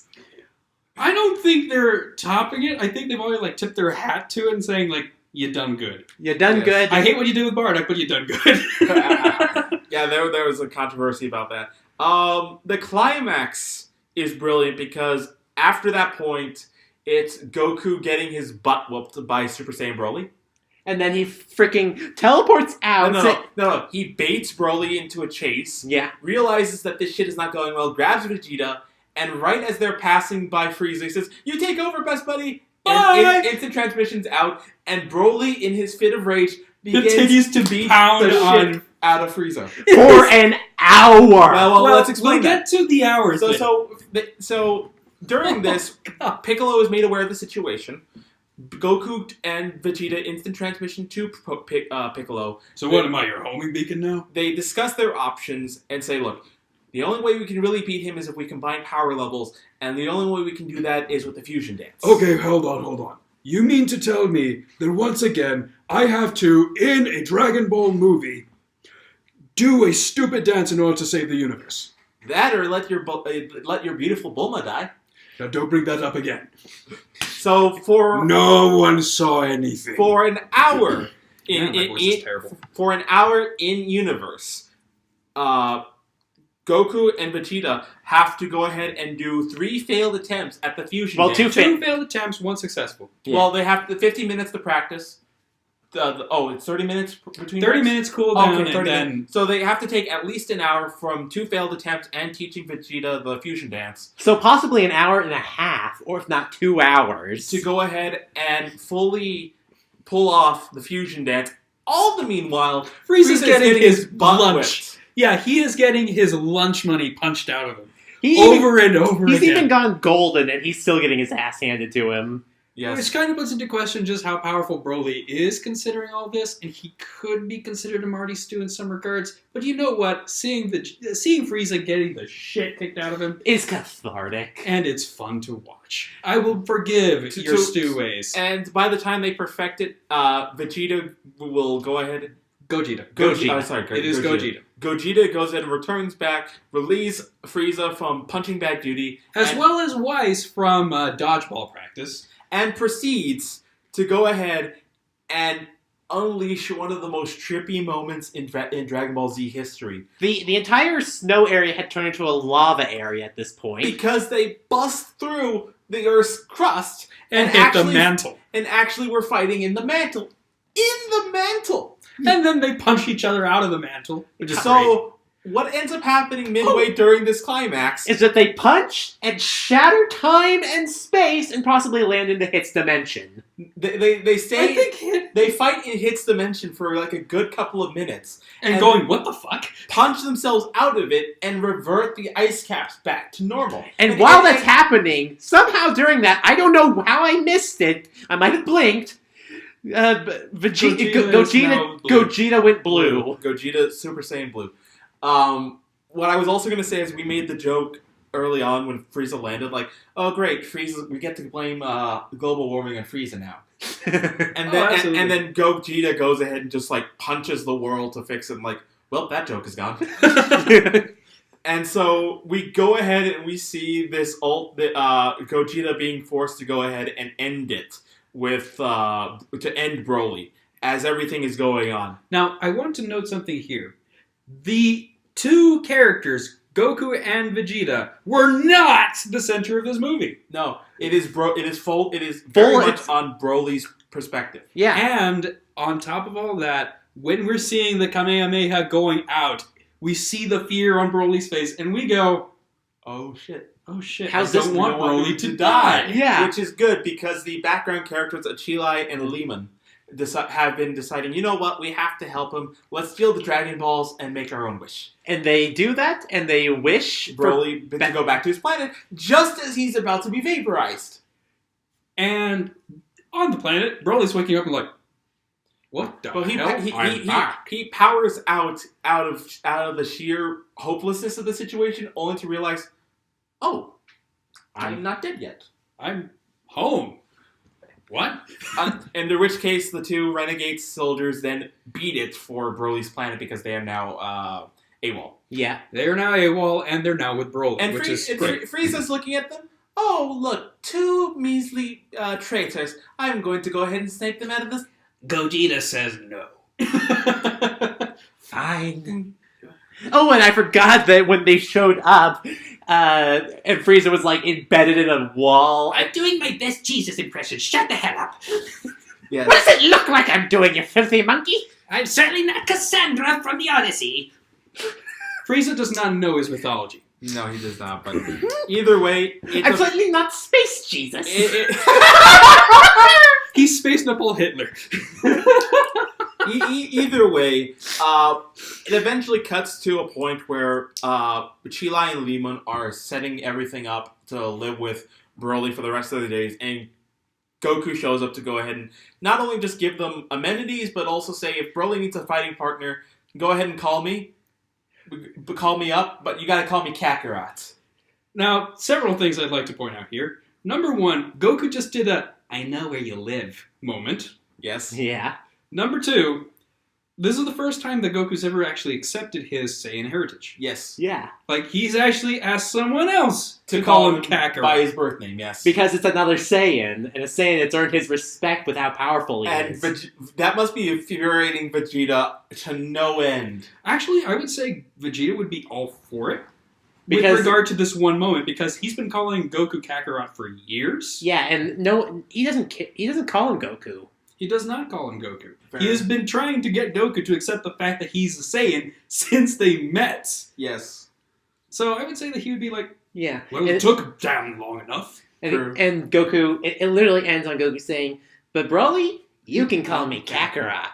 I don't think they're topping it. I think they've already tipped their hat to it and saying you done good. You done Yes. good. I hate what you did with Bardock, but you done good. Yeah, there was a controversy about that. The climax is brilliant because after that point, it's Goku getting his butt whooped by Super Saiyan Broly. And then he freaking teleports out. No. He baits Broly into a chase. Yeah. Realizes that this shit is not going well. Grabs Vegeta. And right as they're passing by Frieza, he says, "You take over, best buddy." And instant transmission's out. And Broly, in his fit of rage, begins to beat pound the on shit out of Frieza. For an hour. Well, let's explain we'll that. get to the hours. So during this, Piccolo is made aware of the situation. Goku and Vegeta instant transmission to Piccolo. So what am I, your homing beacon now? They discuss their options and say, look, the only way we can really beat him is if we combine power levels, and the only way we can do that is with the fusion dance. Okay, hold on. You mean to tell me that once again, I have to, in a Dragon Ball movie, do a stupid dance in order to save the universe? That or let your beautiful Bulma die. Now don't bring that up again. So No one saw anything. For an hour My voice is terrible. For an hour in universe, Goku and Vegeta have to go ahead and do 3 failed attempts at the fusion dance. 2 failed attempts, 1 successful. Yeah. Well, they have 50 minutes to practice. It's 30 minutes between 30 breaks? minutes cooldown, Okay, 30 and then minutes. So they have to take at least an hour from 2 failed attempts and teaching Vegeta the fusion dance So possibly an hour and a half, or if not 2 hours. to go ahead and fully pull off the fusion dance. All the meanwhile, Frieza's getting his butt lunch. whipped. Yeah, he is getting his lunch money punched out of him He over and over He's again. even gone golden, and he's still getting his ass handed to him. Yes. Which kind of puts into question just how powerful Broly is considering all this, and he could be considered a Marty Stew in some regards. But you know what? Seeing Frieza getting the shit kicked out of him, It's cathartic. and it's fun to watch. I will forgive your stew ways. And by the time they perfect it, Vegeta will go ahead. Gogeta. It is Gogeta. Gogeta goes ahead and returns back, relieves Frieza from punching bag duty, As well as Weiss from dodgeball practice. and proceeds to go ahead and unleash one of the most trippy moments in Dragon Ball Z history. The entire snow area had turned into a lava area at this point. Because they bust through the Earth's crust And hit the mantle. and actually were fighting in the mantle. In the mantle! And then they punch each other out of the mantle, which is great. So, what ends up happening midway during this climax Is that they punch and shatter time and space and possibly land into Hit's dimension. they I stay... think They fight in Hit's dimension for like a good couple of minutes. and going, what the fuck? Punch themselves out of it and revert the ice caps back to normal. And while that's happening, somehow during that, I don't know how I missed it. I might have blinked. Gogeta went blue. Gogeta Super Saiyan Blue. What I was also going to say is we made the joke early on when Frieza landed, like, oh great, Frieza, we get to blame global warming on Frieza now. And then Gogeta goes ahead and just like punches the world to fix it. And like, well, that joke is gone. And so we go ahead and we see this Gogeta being forced to go ahead and end it with to end Broly as everything is going on. Now, I want to note something here. The two characters, Goku and Vegeta, were not the center of this movie. No, it is very Full- much on Broly's perspective. Yeah. And on top of all that, when we're seeing the Kamehameha going out, we see the fear on Broly's face, and we go, Oh shit. oh shit, How's I this don't want We Broly to die. Yeah. Which is good because the background characters Achilai and Lehman have been deciding, you know what, we have to help him. Let's steal the Dragon Balls and make our own wish. And they do that, and they wish Broly to go back to his planet just as he's about to be vaporized. And on the planet, Broly's waking up and like, what the Well, hell? I'm back. he powers out of the sheer hopelessness of the situation, only to realize, oh, I'm not dead yet. I'm home. What? In which case, the two renegade soldiers then beat it for Broly's planet because they are now AWOL. Yeah. They're now AWOL, and they're now with Broly, And which is great. Frieza's looking at them. Oh, look, two measly traitors. I'm going to go ahead and snake them out of this. Gogeta says no. Fine. Oh, and I forgot that when they showed up, and Frieza was like embedded in a wall. I'm doing my best Jesus impression. Shut the hell up. Yes. What does it look like I'm doing, you filthy monkey? I'm certainly not Cassandra from the Odyssey. Frieza does not know his mythology. No, he does not. But either way, I'm certainly not Space Jesus. He's Space Nipple Hitler. Either way, it eventually cuts to a point where Chilai and Lehman are setting everything up to live with Broly for the rest of the days, and Goku shows up to go ahead and not only just give them amenities, but also say, if Broly needs a fighting partner, go ahead and call me. Call me up, but you gotta call me Kakarot. Now, several things I'd like to point out here. Number one, Goku just did a I know where you live moment. Yes. Yeah. Number two, this is the first time that Goku's ever actually accepted his Saiyan heritage. Yes. Yeah. Like, he's actually asked someone else to call him Kakarot. By his birth name, yes. Because it's another Saiyan, and a Saiyan that's earned his respect with how powerful he And is. that must be infuriating Vegeta to no end. Actually, I would say Vegeta would be all for it. Because- with regard to this one moment, because he's been calling Goku Kakarot for years. Yeah, and no, he doesn't call him Goku. He does not call him Goku. Fair. He has been trying to get Goku to accept the fact that he's a Saiyan since they met. Yes. So I would say that he would be like, Yeah. well, it took damn long enough. And Goku, it literally ends on Goku saying, "But Broly, you can call me Kakarot."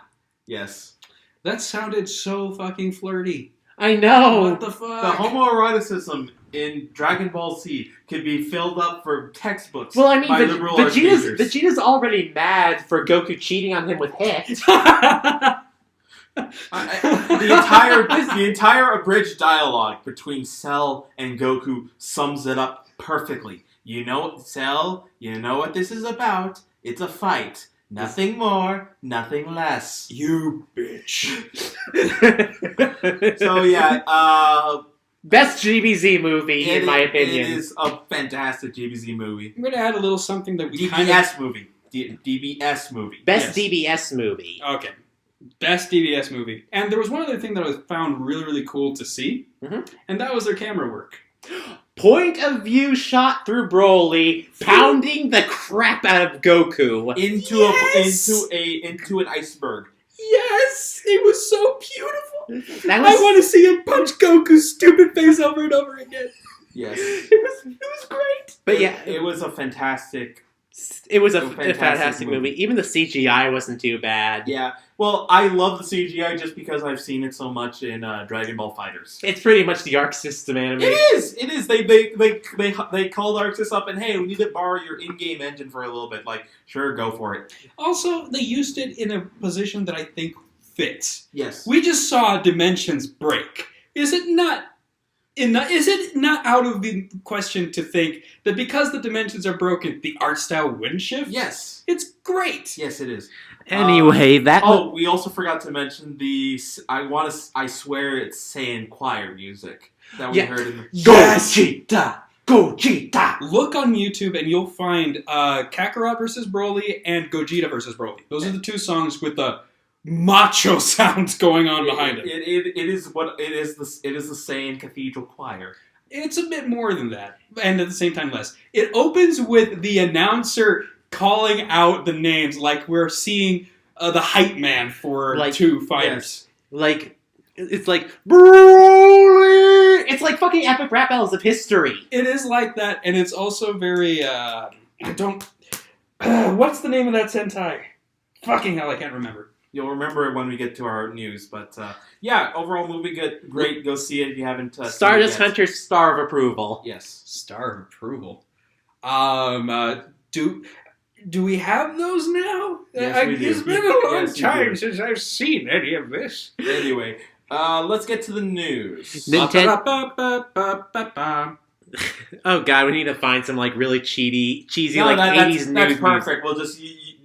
Yes. That sounded so fucking flirty. I know. What the fuck? The homoeroticism in Dragon Ball Z could be filled up for textbooks Well, I mean, by liberal arts majors. Vegeta's already mad for Goku cheating on him with Hit. The entire abridged dialogue between Cell and Goku sums it up perfectly. You know, Cell, you know what this is about. It's a fight. Nothing more, nothing less. You bitch. So yeah, Best GBZ movie, in my opinion. It is a fantastic GBZ movie. I'm going to add a little something that we DBS movie. DBS movie. Best Yes. DBS movie. Okay. Best DBS movie. And there was one other thing that I found really, really cool to see, and that was their camera work. Point of view shot through Broly, pounding the crap out of Goku. Into an iceberg. Yes! It was so beautiful! That I want to see him punch Goku's stupid face over and over again. Yes. It was great. But yeah, it was a fantastic. it was a fantastic fantastic movie. movie. Even the CGI wasn't too bad. Yeah. Well, I love the CGI just because I've seen it so much in Dragon Ball Fighters. It's pretty much the Arc System anime. It is. It is. They called Arxis up and hey, we need to borrow your in-game engine for a little bit. Like, sure, go for it. Also, they used it in a position that I think fits. Yes. We just saw dimensions break. Is it not out of the question to think that because the dimensions are broken, the art style wouldn't shift? Yes. It's great. Yes, it is. Anyway, we also forgot to mention the. I swear it's Saiyan choir music that we heard in the. Gogeta! Gogeta! Look on YouTube and you'll find Kakarot versus Broly and Gogeta versus Broly. Those are the two songs with the macho sounds going on behind it. It is the Saiyan Cathedral Choir. It's a bit more than that, and at the same time less. It opens with the announcer calling out the names like we're seeing the hype man for two fighters. Like, it's like, Broly! It's like fucking epic rap battles of history. It is like that, and it's also very, what's the name of that Sentai? Fucking hell, I can't remember. You'll remember it when we get to our news, but yeah, overall movie good, great. Go see it if you haven't. Stardust Hunter's star of approval. Yes, star of approval. Do we have those now? Yes, we do. It's been a long time since I've seen any of this. Anyway, let's get to the news. Oh god, we need to find some like really cheesy no, like 80s that's news. perfect. We'll just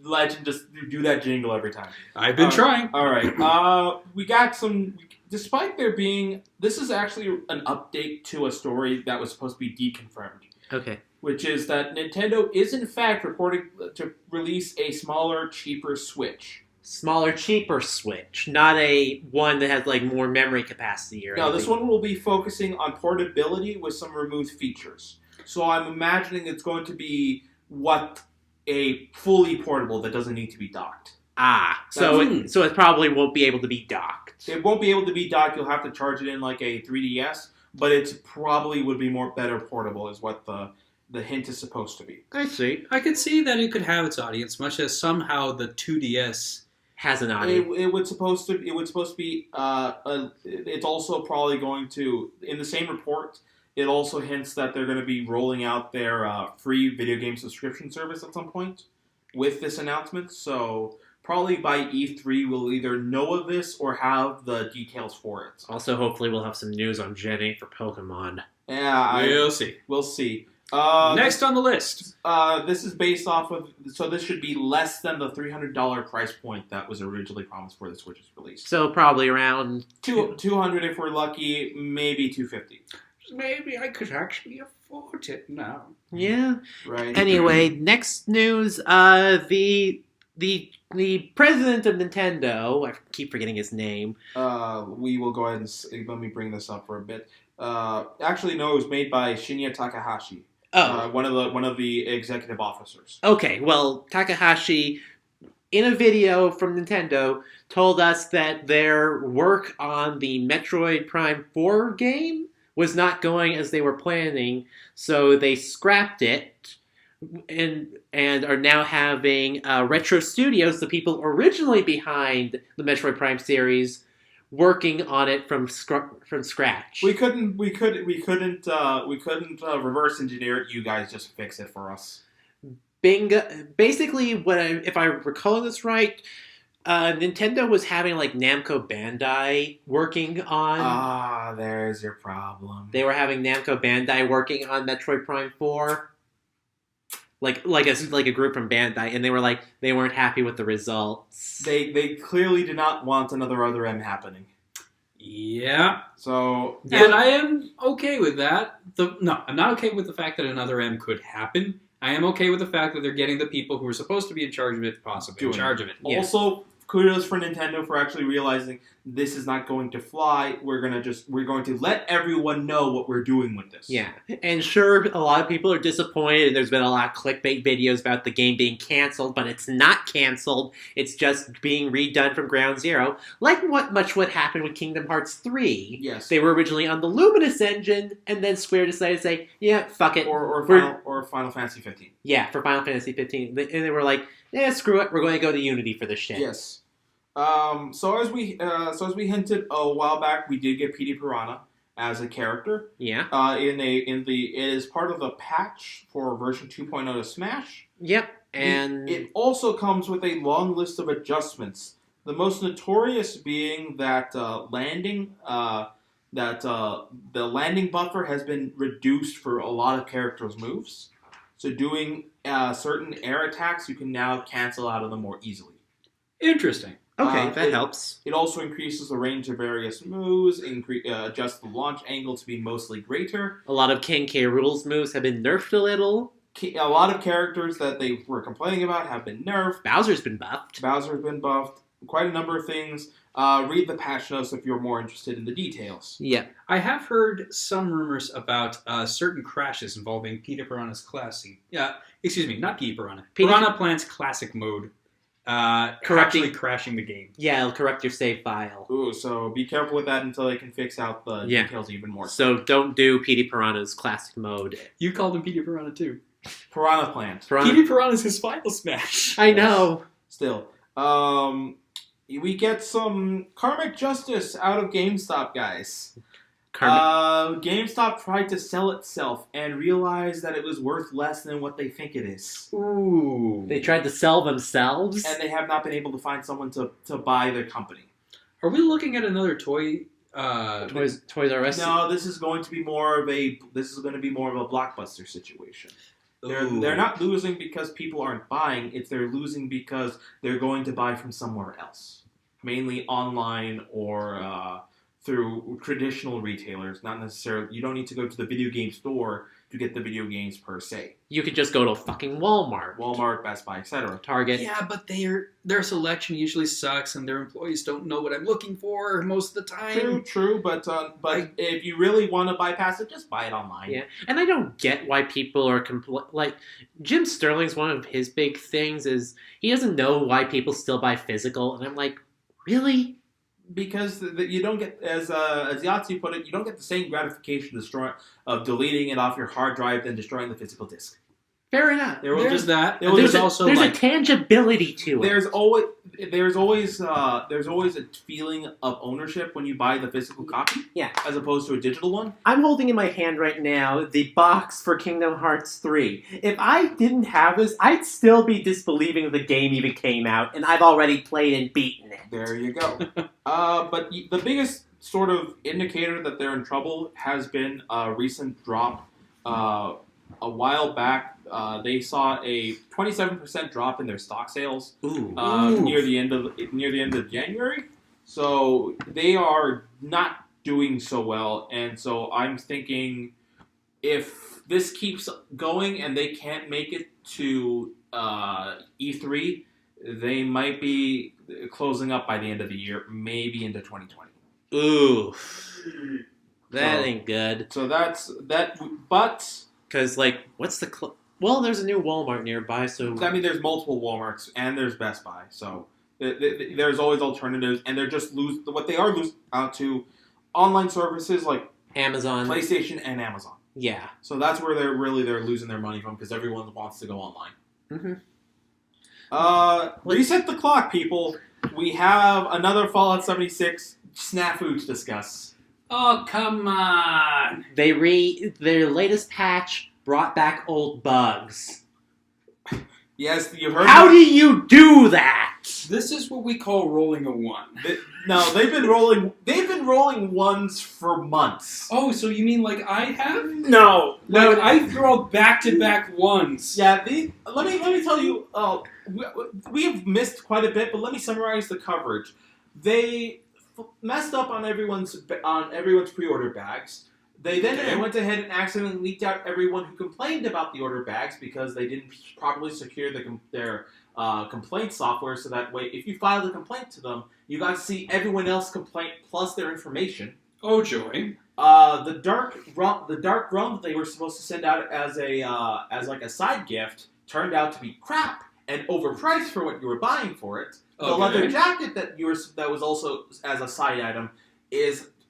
Legend just do that jingle every time. I've been trying. All right. We got some. Despite there being, this is actually an update to a story that was supposed to be deconfirmed. Okay. Which is that Nintendo is in fact reporting to release a smaller, cheaper Switch. Smaller, cheaper Switch, not a one that has like more memory capacity or anything. No, this one will be focusing on portability with some removed features. So I'm imagining it's going to be a fully portable that doesn't need to be docked. So it probably won't be able to be docked. It won't be able to be docked. You'll have to charge it in like a 3DS, but it's probably would be better portable is what the hint is supposed to be. I see. I could see that it could have its audience, much as somehow the 2DS has an audience. It was supposed to be. It's also probably going to in the same report. It also hints that they're going to be rolling out their free video game subscription service at some point with this announcement. So probably by E3, we'll either know of this or have the details for it. Also, hopefully we'll have some news on Gen 8 for Pokemon. Yeah, we'll see. We'll see. Next on the list. This is based off of... So this should be less than the $300 price point that was originally promised for the Switch's release. So probably around... $200 if we're lucky, maybe $250. Maybe I could actually afford it now. Yeah. Right. Anyway, next news. The president of Nintendo, I keep forgetting his name. We will go ahead and let me bring this up for a bit. Actually, no, it was made by Shinya Takahashi. Oh, one of the executive officers. Okay, well, Takahashi in a video from Nintendo, told us that their work on the Metroid Prime 4 game was not going as they were planning, so they scrapped it and are now having Retro Studios, the people originally behind the Metroid Prime series, working on it from scratch. We couldn't reverse engineer it. You guys just fix it for us. Bingo. Basically, if I recall this right, Nintendo was having like Namco Bandai working on. There's your problem. They were having Namco Bandai working on Metroid Prime 4. Like a group from Bandai, and they weren't happy with the results. They clearly did not want another Other M happening. Yeah. So and I am okay with that. I'm not okay with the fact that another M could happen. I am okay with the fact that they're getting the people who are supposed to be in charge of it, possibly in charge of it. Yeah. Also, kudos for Nintendo for actually realizing this is not going to fly. We're going to let everyone know what we're doing with this. Yeah, and sure, a lot of people are disappointed, and there's been a lot of clickbait videos about the game being canceled, but it's not canceled. It's just being redone from ground zero, like what happened with Kingdom Hearts 3. Yes. They were originally on the Luminous engine, and then Square decided to say, yeah, fuck it. Or Final Fantasy 15. Yeah, for Final Fantasy 15. And they were like, yeah, screw it, we're going to go to Unity for this shit. Yes. So as we hinted a while back, we did get Petey Piranha as a character. Yeah. It is part of the patch for version 2.0 of Smash. Yep. And it also comes with a long list of adjustments. The most notorious being that the landing buffer has been reduced for a lot of characters' moves. So doing certain air attacks, you can now cancel out of them more easily. Interesting. Okay, that helps. It also increases the range of various moves, adjusts the launch angle to be mostly greater. A lot of King K. Rool's moves have been nerfed a little. A lot of characters that they were complaining about have been nerfed. Bowser's been buffed. Quite a number of things. Read the patch notes if you're more interested in the details. Yeah. I have heard some rumors about certain crashes involving Peter Piranha's classic. Excuse me, not Peter Piranha. Piranha Plant's classic mode. Actually crashing the game. Yeah, it'll corrupt your save file. Ooh, so be careful with that until they can fix out the details even more. So don't do Petey Piranha's classic mode. You called him Peter Piranha too. Piranha Plant. Peter Piranha's his final smash. I know. Still. We get some karmic justice out of GameStop, guys. GameStop tried to sell itself and realized that it was worth less than what they think it is. Ooh. They tried to sell themselves? And they have not been able to find someone to buy their company. Are we looking at another toy? Toys R Us? No, this is going to be more of a blockbuster situation. They're not losing because people aren't buying. They're losing because they're going to buy from somewhere else, mainly online or through traditional retailers. Not necessarily. You don't need to go to the video game store to get the video games per se. You could just go to fucking Walmart, Best Buy, etc. Target. Yeah, but their selection usually sucks, and their employees don't know what I'm looking for most of the time. True, but if you really want to bypass it, just buy it online. Yeah, and I don't get why people are like Jim Sterling's one of his big things is he doesn't know why people still buy physical, and I'm like, really? Because you don't get, as Yahtzee put it, you don't get the same gratification of deleting it off your hard drive than destroying the physical disc. Fair enough. There's There's also a tangibility to it. There's always a feeling of ownership when you buy the physical copy, as opposed to a digital one. I'm holding in my hand right now the box for Kingdom Hearts 3. If I didn't have this, I'd still be disbelieving the game even came out, and I've already played and beaten it. There you go. But the biggest sort of indicator that they're in trouble has been a recent drop. A while back, they saw a 27% drop in their stock sales near the end of January. So they are not doing so well, and so I'm thinking if this keeps going and they can't make it to E3, they might be closing up by the end of the year, maybe into 2020. Ooh, that ain't good. So that's that, but. Because, like, what's the Well, there's a new Walmart nearby, so... I mean, there's multiple Walmarts and there's Best Buy, so there's always alternatives, and they're just what they are losing out to online services like Amazon. PlayStation and Amazon. Yeah. So that's where they're losing their money from, because everyone wants to go online. Mm-hmm. Reset the clock, people. We have another Fallout 76 snafu to discuss. Oh, come on. Their latest patch brought back old bugs. Yes, you heard. How do you do that? This is what we call rolling a 1. No, they've been rolling ones for months. Oh, so you mean like I have? No, Like I throw back-to-back 1s. Yeah, let me tell you. We have missed quite a bit, but let me summarize the coverage. They messed up on everyone's pre-order bags. They then went ahead and accidentally leaked out everyone who complained about the order bags because they didn't properly secure their complaint software. So that way, if you filed a complaint to them, you got to see everyone else's complaint plus their information. Oh joy! The dark rum that they were supposed to send out as like a side gift turned out to be crap and overpriced for what you were buying for it. The leather jacket that was also as a side item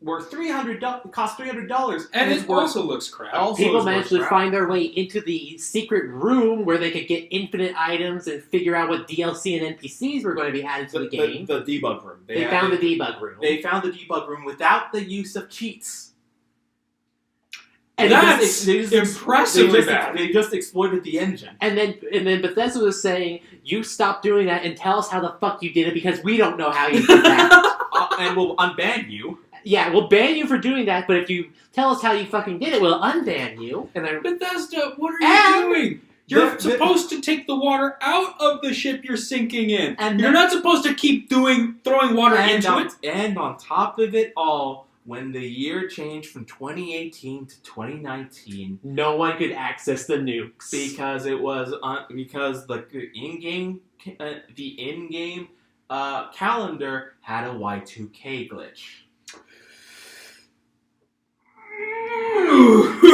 cost $300, and it also looks crap. People managed to find their way into the secret room where they could get infinite items and figure out what DLC and NPCs were going to be added to the game. The debug room. They found the debug room. They found the debug room without the use of cheats. And that's impressively bad. They just exploited the engine. And then Bethesda was saying, "You stop doing that and tell us how the fuck you did it because we don't know how you did that." And we'll unban you. Yeah, we'll ban you for doing that, but if you tell us how you fucking did it, we'll unban you. And then Bethesda, what are you doing? You're supposed to take the water out of the ship you're sinking in. And you're not supposed to keep throwing water into it. And on top of it all, when the year changed from 2018 to 2019, no one could access the nukes because it was because the in-game calendar had a Y2K glitch.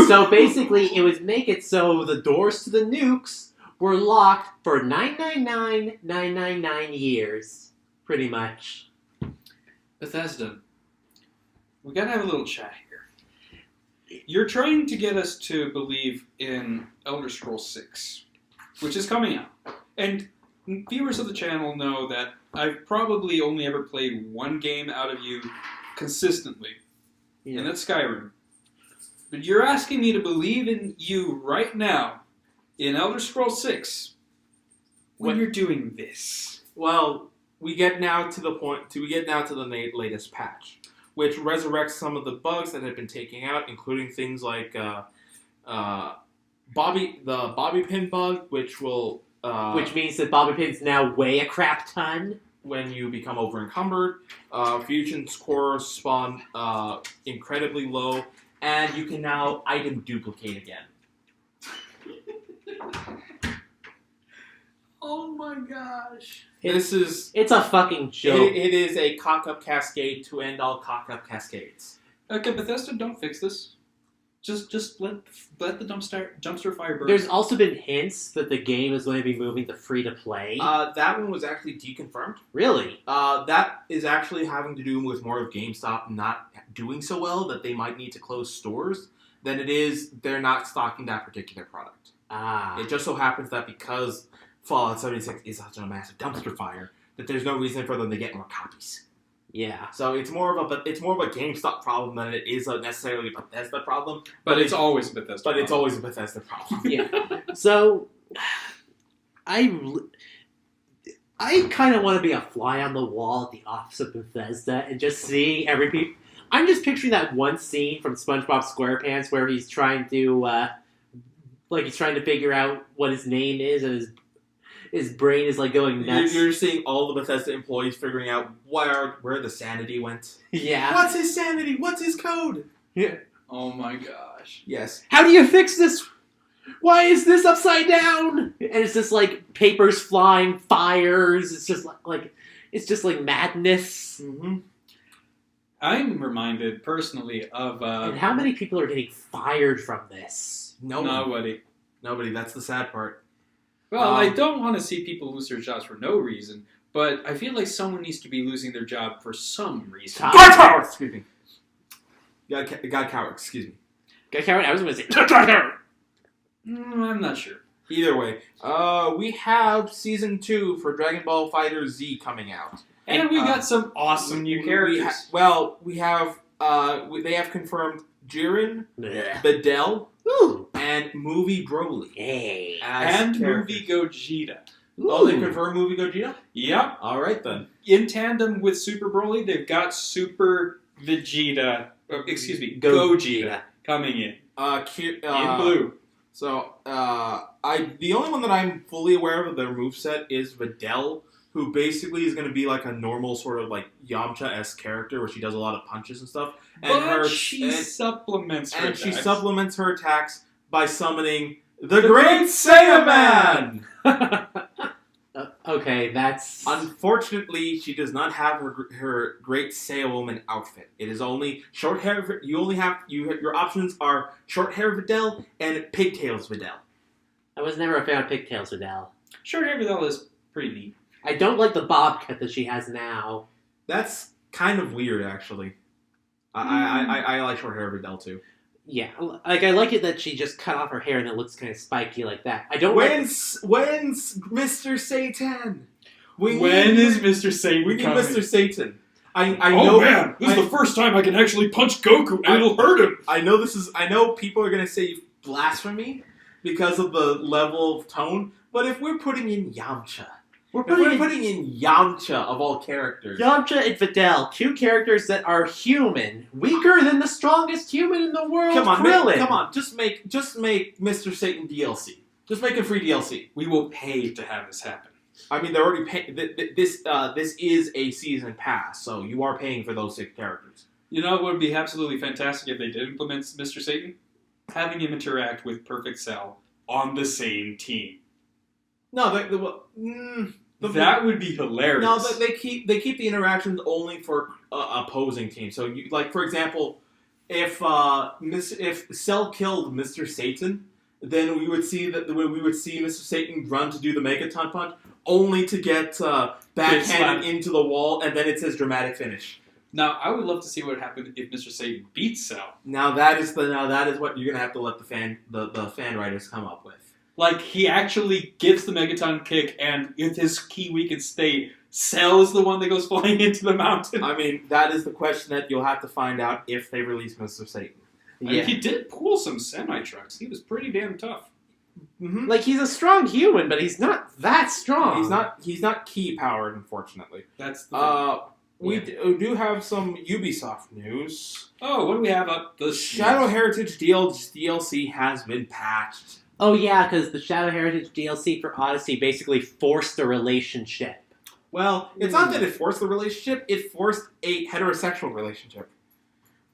So basically, it would make it so the doors to the nukes were locked for 999 years, pretty much. Bethesda, we gotta have a little chat here. You're trying to get us to believe in Elder Scrolls 6, which is coming out. And viewers of the channel know that I've probably only ever played one game out of you consistently, and that's Skyrim. But you're asking me to believe in you right now in Elder Scrolls 6 when you're doing this. Well, we get now to the latest patch, which resurrects some of the bugs that had been taken out, including things like the bobby pin bug, which means that bobby pins now weigh a crap ton when you become over encumbered. Fusion scores spawn incredibly low. And you can now item duplicate again. Oh my gosh. It's a fucking joke. It is a cock-up cascade to end all cock-up cascades. Okay, Bethesda, don't fix this. Just let the dumpster fire burn. There's also been hints that the game is going to be moving to free-to-play. That one was actually deconfirmed. Really? That is actually having to do with more of GameStop not doing so well that they might need to close stores than it is they're not stocking that particular product. It just so happens that because Fallout 76 is such a massive dumpster fire that there's no reason for them to get more copies. Yeah. So it's more of a GameStop problem than it is necessarily a Bethesda problem. But it's always a Bethesda problem. It's always a Bethesda problem. Yeah. So I kind of want to be a fly on the wall at the office of Bethesda and just seeing I'm just picturing that one scene from SpongeBob SquarePants where he's trying to figure out what his name is and his brain is like going nuts. You're seeing all the Bethesda employees figuring out where the sanity went. Yeah. What's his sanity? What's his code? Yeah. Oh my gosh. Yes. How do you fix this? Why is this upside down? And it's just like papers flying, fires. It's just like madness. Mm-hmm. I'm reminded personally of and how many people are getting fired from this? No one. Nobody. Nobody. That's the sad part. Well, I don't want to see people lose their jobs for no reason, but I feel like someone needs to be losing their job for some reason. God Coward! Excuse me. God Coward, excuse me. God Coward, I was going to say... I'm not sure. Either way, we have Season 2 for Dragon Ball FighterZ coming out. And we got some awesome new characters. We have... they have confirmed Jiren, Blech. Videl, Ooh. and Movie Broly. Hey. as And characters. Movie Gogeta. Oh, they confirmed Movie Gogeta? Yep. Alright then. In tandem with Super Broly, they've got Super Vegeta, Gogeta coming in. In blue. So, the only one that I'm fully aware of their moveset is Videl, who basically is going to be like a normal sort of like Yamcha-esque character where she does a lot of punches and stuff. And She supplements her attacks by summoning the Great Saiyaman! Okay, that's... Unfortunately, she does not have her Great Saiyawoman outfit. It is only short hair. Your options are short hair Videl and pigtails Videl. I was never a fan of pigtails, Videl. Short hair Videl is pretty neat. I don't like the bob cut that she has now. That's kind of weird, actually. I like short hair Videl too. Yeah, like I like it that she just cut off her hair and it looks kind of spiky like that. I don't. When's Mr. Satan? When is Mr. Satan We need coming? Mr. Satan. I Oh know. man, this is the first time I can actually punch Goku and it'll hurt him. I know people are gonna say blasphemy because of the level of tone, but if we're putting in Yamcha, We're putting in Yamcha of all characters. Yamcha and Videl, two characters that are human, weaker than the strongest human in the world. Come on, Krillin. just make Mr. Satan DLC. Just make a free DLC. We will pay to have this happen. I mean, they're already paying. This is a season pass, so you are paying for those 6 characters. You know what would be absolutely fantastic if they did implement Mr. Satan? Having him interact with Perfect Cell on the same team. No, That would be hilarious. No, they keep the interactions only for opposing teams. So, for example, if Cell killed Mr. Satan, then we would see Mr. Satan run to do the Megaton punch, only to get backhanded into the wall, and then it's his dramatic finish. Now, I would love to see what happened if Mr. Satan beats Cell. Now that is what you're gonna have to let the fan writers come up with. Like, he actually gets the Megaton kick, and with his key weakened state, Cell is the one that goes flying into the mountain. I mean, that is the question that you'll have to find out if they release Mr. Satan. I mean, he did pull some semi-trucks. He was pretty damn tough. Mm-hmm. Like, he's a strong human, but he's not that strong. He's not key powered, unfortunately. That's the We do have some Ubisoft news. Oh, what do we have up the Shadow Heritage DLC has been patched. Oh yeah, because the Shadow Heritage DLC for Odyssey basically forced a relationship. Well, it's not that it forced the relationship; it forced a heterosexual relationship.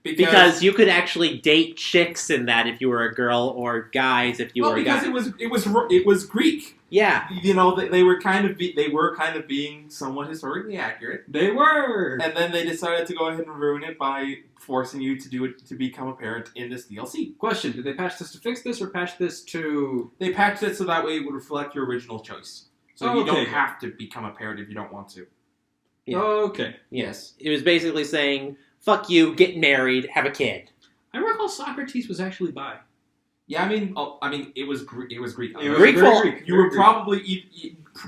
Because you could actually date chicks in that if you were a girl, or guys if you were a guy. Because it was Greek. Yeah. You know, they were kind of being somewhat historically accurate. They were! And then they decided to go ahead and ruin it by forcing you to do it to become a parent in this DLC. Question, did they patch this to fix this, or patch this to... They patched it so that way it would reflect your original choice. So you don't have to become a parent if you don't want to. Yeah. Okay. Yes. It was basically saying, fuck you, get married, have a kid. I recall Socrates was actually bi. Yeah, I mean, it was Greek. It was Greek. You were probably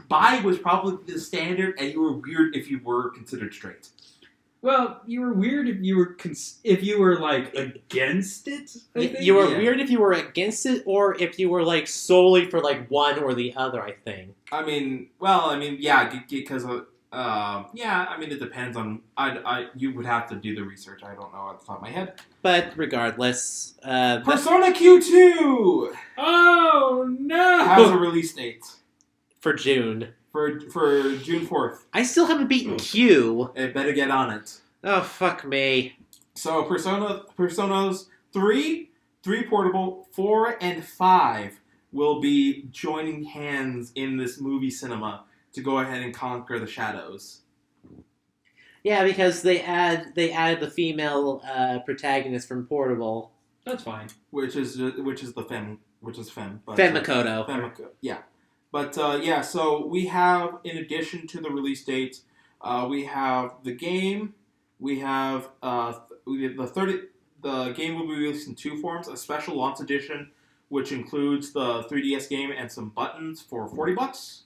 bi was probably the standard, and you were weird if you were considered straight. Well, you were weird if you were like against it. I think. You were weird if you were against it, or if you were like solely for like one or the other. I think. Yeah, because it depends on. You would have to do the research. I don't know off the top of my head. But regardless, Persona Q2. Oh no! Has a release date for June. For June 4th. I still haven't beaten Q. I better get on it. Oh fuck me. So Personas 3 Portable, 4, and 5 will be joining hands in this movie cinema to go ahead and conquer the shadows. Yeah, because they added the female protagonist from Portable. That's fine. which is fem. But, Fenmakoto. Yeah. But so we have, in addition to the release date, we have the game. We have the game will be released in two forms: a special launch edition, which includes the 3DS game and some buttons for $40,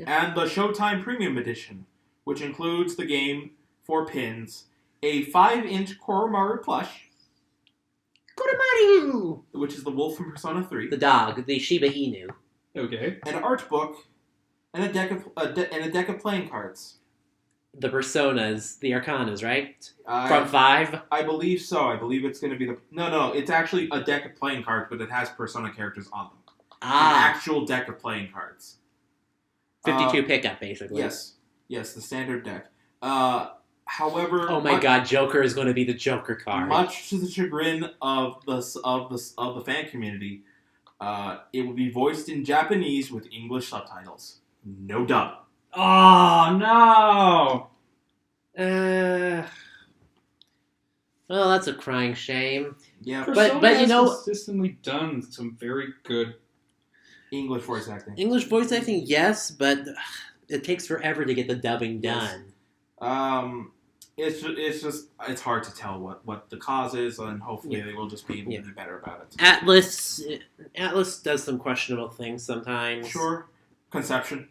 and the Showtime Premium Edition, which includes the game, 4 pins, a 5-inch Koromaru plush, Koromaru! which is the wolf from Persona 3, The dog, the Shiba Inu. Okay. an art book, and a deck of playing cards. The Personas, the Arcanas, right? I- From 5? I believe so. I believe it's going to be the... No, it's actually a deck of playing cards, but it has Persona characters on them. An actual deck of playing cards. 52 pickup, basically. Yes, the standard deck. However... Oh my god, Joker is going to be the Joker card. Much to the chagrin of the fan community, it will be voiced in Japanese with English subtitles. No dub. Oh, no! Well, that's a crying shame. Yeah, Persona but you has know... consistently done some very good... English voice acting. English voice acting, yes, but it takes forever to get the dubbing done. It's hard to tell what the cause is, and hopefully they will just be able to be better about it. Atlas does some questionable things sometimes. Sure. Conception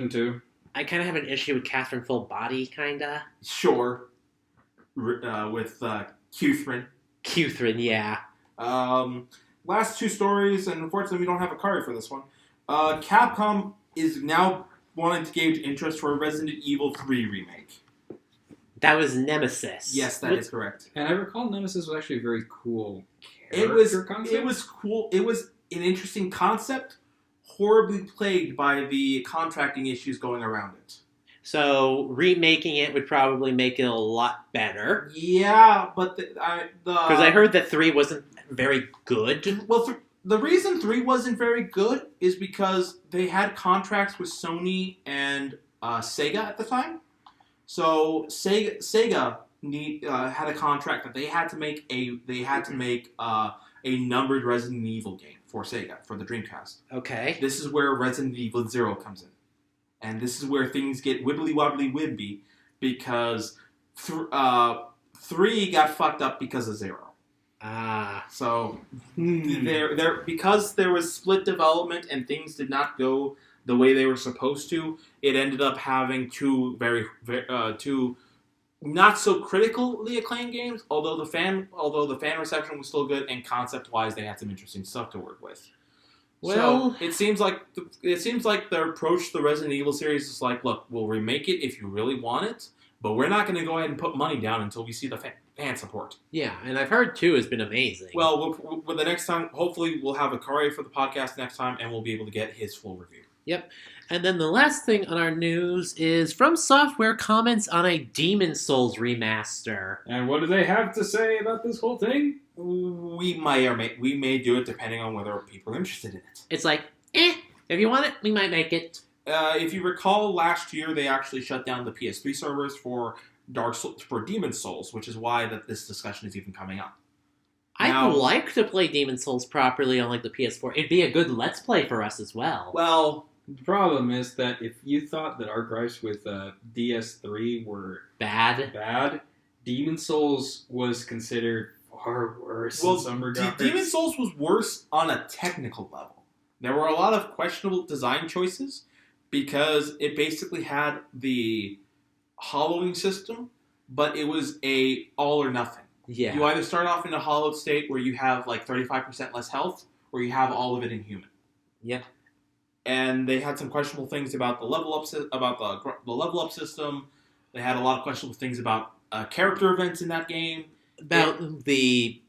2. I kind of have an issue with Catherine Full Body, kinda. Sure. With Cuthrin. Cuthrin, yeah. Last 2 stories, and unfortunately we don't have a card for this one. Capcom is now wanting to gauge interest for a Resident Evil 3 remake. That was Nemesis. Yes, that is correct. And I recall Nemesis was actually a very cool It was concept. It was cool. It was an interesting concept, horribly plagued by the contracting issues going around it. So remaking it would probably make it a lot better. Yeah, but Because I heard that 3 wasn't very good. Well, the reason 3 wasn't very good is because they had contracts with Sony and Sega at the time. So Sega had a contract that they had to make a numbered Resident Evil game for Sega for the Dreamcast. Okay. This is where Resident Evil 0 comes in, and this is where things get wibbly wobbly wibby because 3 got fucked up because of 0. So because there was split development and things did not go the way they were supposed to, it ended up having two not so critically acclaimed games. Although the fan reception was still good, and concept wise they had some interesting stuff to work with. Well, so it seems like their approach to the Resident Evil series is like, look, we'll remake it if you really want it, but we're not going to go ahead and put money down until we see the fan support. Yeah, and I've heard 2 has been amazing. Well, the next time, hopefully we'll have a Akari for the podcast next time, and we'll be able to get his full review. Yep. And then the last thing on our news is From Software comments on a Demon Souls remaster. And what do they have to say about this whole thing? We may do it depending on whether people are interested in it. It's like, if you want it, we might make it. If you recall, last year they actually shut down the PS3 servers for Demon Souls, which is why this discussion is even coming up. I'd like to play Demon Souls properly on like the PS4. It'd be a good Let's Play for us as well. Well, the problem is that if you thought that our gripes with DS3 were bad, Demon Souls was considered far worse in some regards. Demon Souls was worse on a technical level. There were a lot of questionable design choices because it basically had the hollowing system, but it was a all or nothing. Yeah. You either start off in a hollowed state where you have like 35% less health, or you have all of it in human. Yep. And they had some questionable things about the level up system. They had a lot of questionable things about character events in that game. About the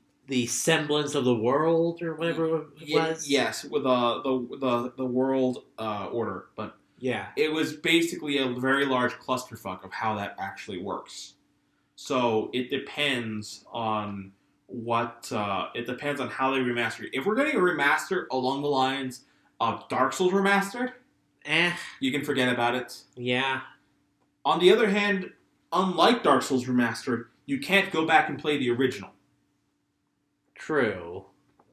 semblance of the world or whatever it was. Yes, with the world order, but yeah, it was basically a very large clusterfuck of how that actually works. So it depends on how they remaster it. If we're getting a remaster along the lines of Dark Souls Remastered, you can forget about it. Yeah. On the other hand, unlike Dark Souls Remastered, you can't go back and play the original. True.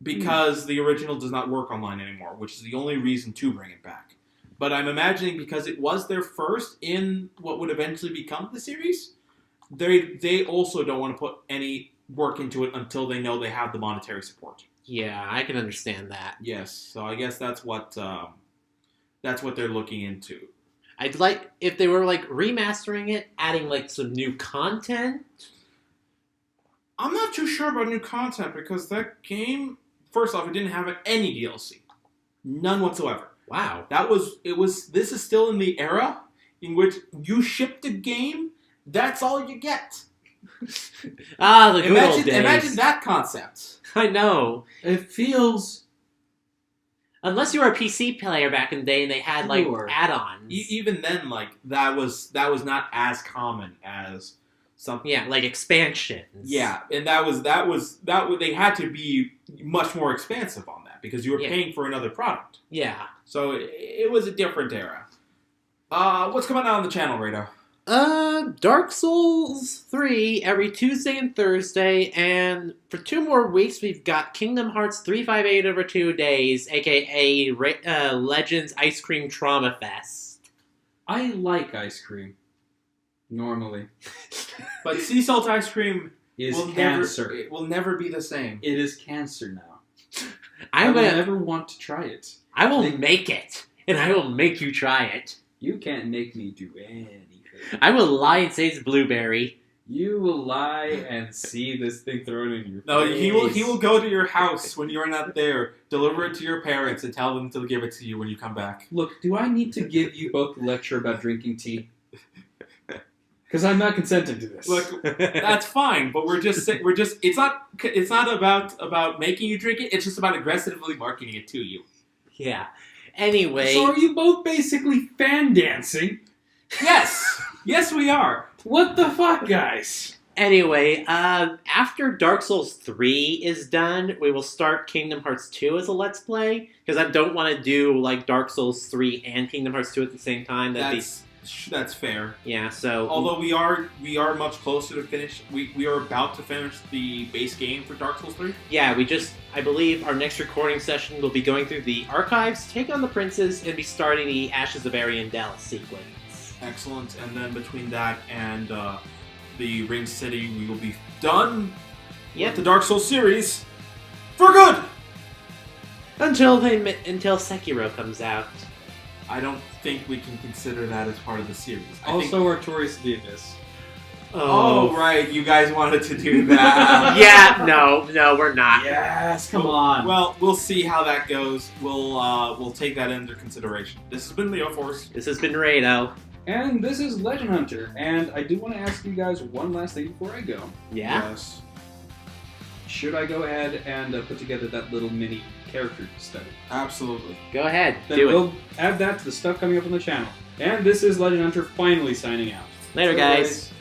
because the original does not work online anymore, which is the only reason to bring it back. But I'm imagining because it was their first in what would eventually become the series, they also don't want to put any work into it until they know they have the monetary support. Yeah, I can understand that. Yes, so I guess that's what they're looking into. I'd like if they were like remastering it, adding like some new content. I'm not too sure about new content because that game, first off, it didn't have any DLC, none whatsoever. Wow. This is still in the era in which you shipped a game, that's all you get. Ah, the good old days. Imagine that concept. I know. It feels... Unless you were a PC player back in the day and they had like Sure. add-ons. Even then, like that was not as common as something. Yeah, like expansions. Yeah, and they had to be much more expansive on that because you were paying for another product. Yeah. So it was a different era. What's coming out on the channel, Rado? Dark Souls 3 every Tuesday and Thursday, and for 2 more weeks we've got Kingdom Hearts 358 over 2 days, aka Legends Ice Cream Trauma Fest. I like ice cream. Normally. But sea salt ice cream Is will cancer. it will never be the same. It is cancer now. I will will never want to try it. make it, and I will make you try it. You can't make me do anything. I will lie and say it's blueberry. You will lie and see this thing thrown in your No, face. he will go to your house when you're not there, deliver it to your parents, and tell them to give it to you when you come back. Look, do I need to give you both a lecture about drinking tea? Because I'm not consenting to this. Look, that's fine, but it's not about making you drink it. It's just about aggressively marketing it to you. Yeah. Anyway. So are you both basically fan dancing? Yes, we are. What the fuck, guys? Anyway, after Dark Souls 3 is done, we will start Kingdom Hearts 2 as a Let's Play, because I don't want to do, like, Dark Souls 3 and Kingdom Hearts 2 at the same time. That's fair. Yeah, so... Although we are much closer to finish. We are about to finish the base game for Dark Souls 3. Yeah, I believe our next recording session will be going through the archives, take on the princes, and be starting the Ashes of Ariandel sequence. Excellent. And then between that and the Ring City, we will be done with the Dark Souls series for good. Until Sekiro comes out. I don't think we can consider that as part of the series. Also, Artorias of the Abyss. Oh, right. You guys wanted to do that. Yeah, no, we're not. Yes, come on. Well, we'll see how that goes. We'll take that into consideration. This has been Leo Force. This has been Rado. And this is Legend Hunter. And I do want to ask you guys one last thing before I go. Yeah? Yes. Should I go ahead and put together that little mini character study? Absolutely. Go ahead, Then do it. we'll add that to the stuff coming up on the channel. And this is Legend Hunter finally signing out. Later, guys.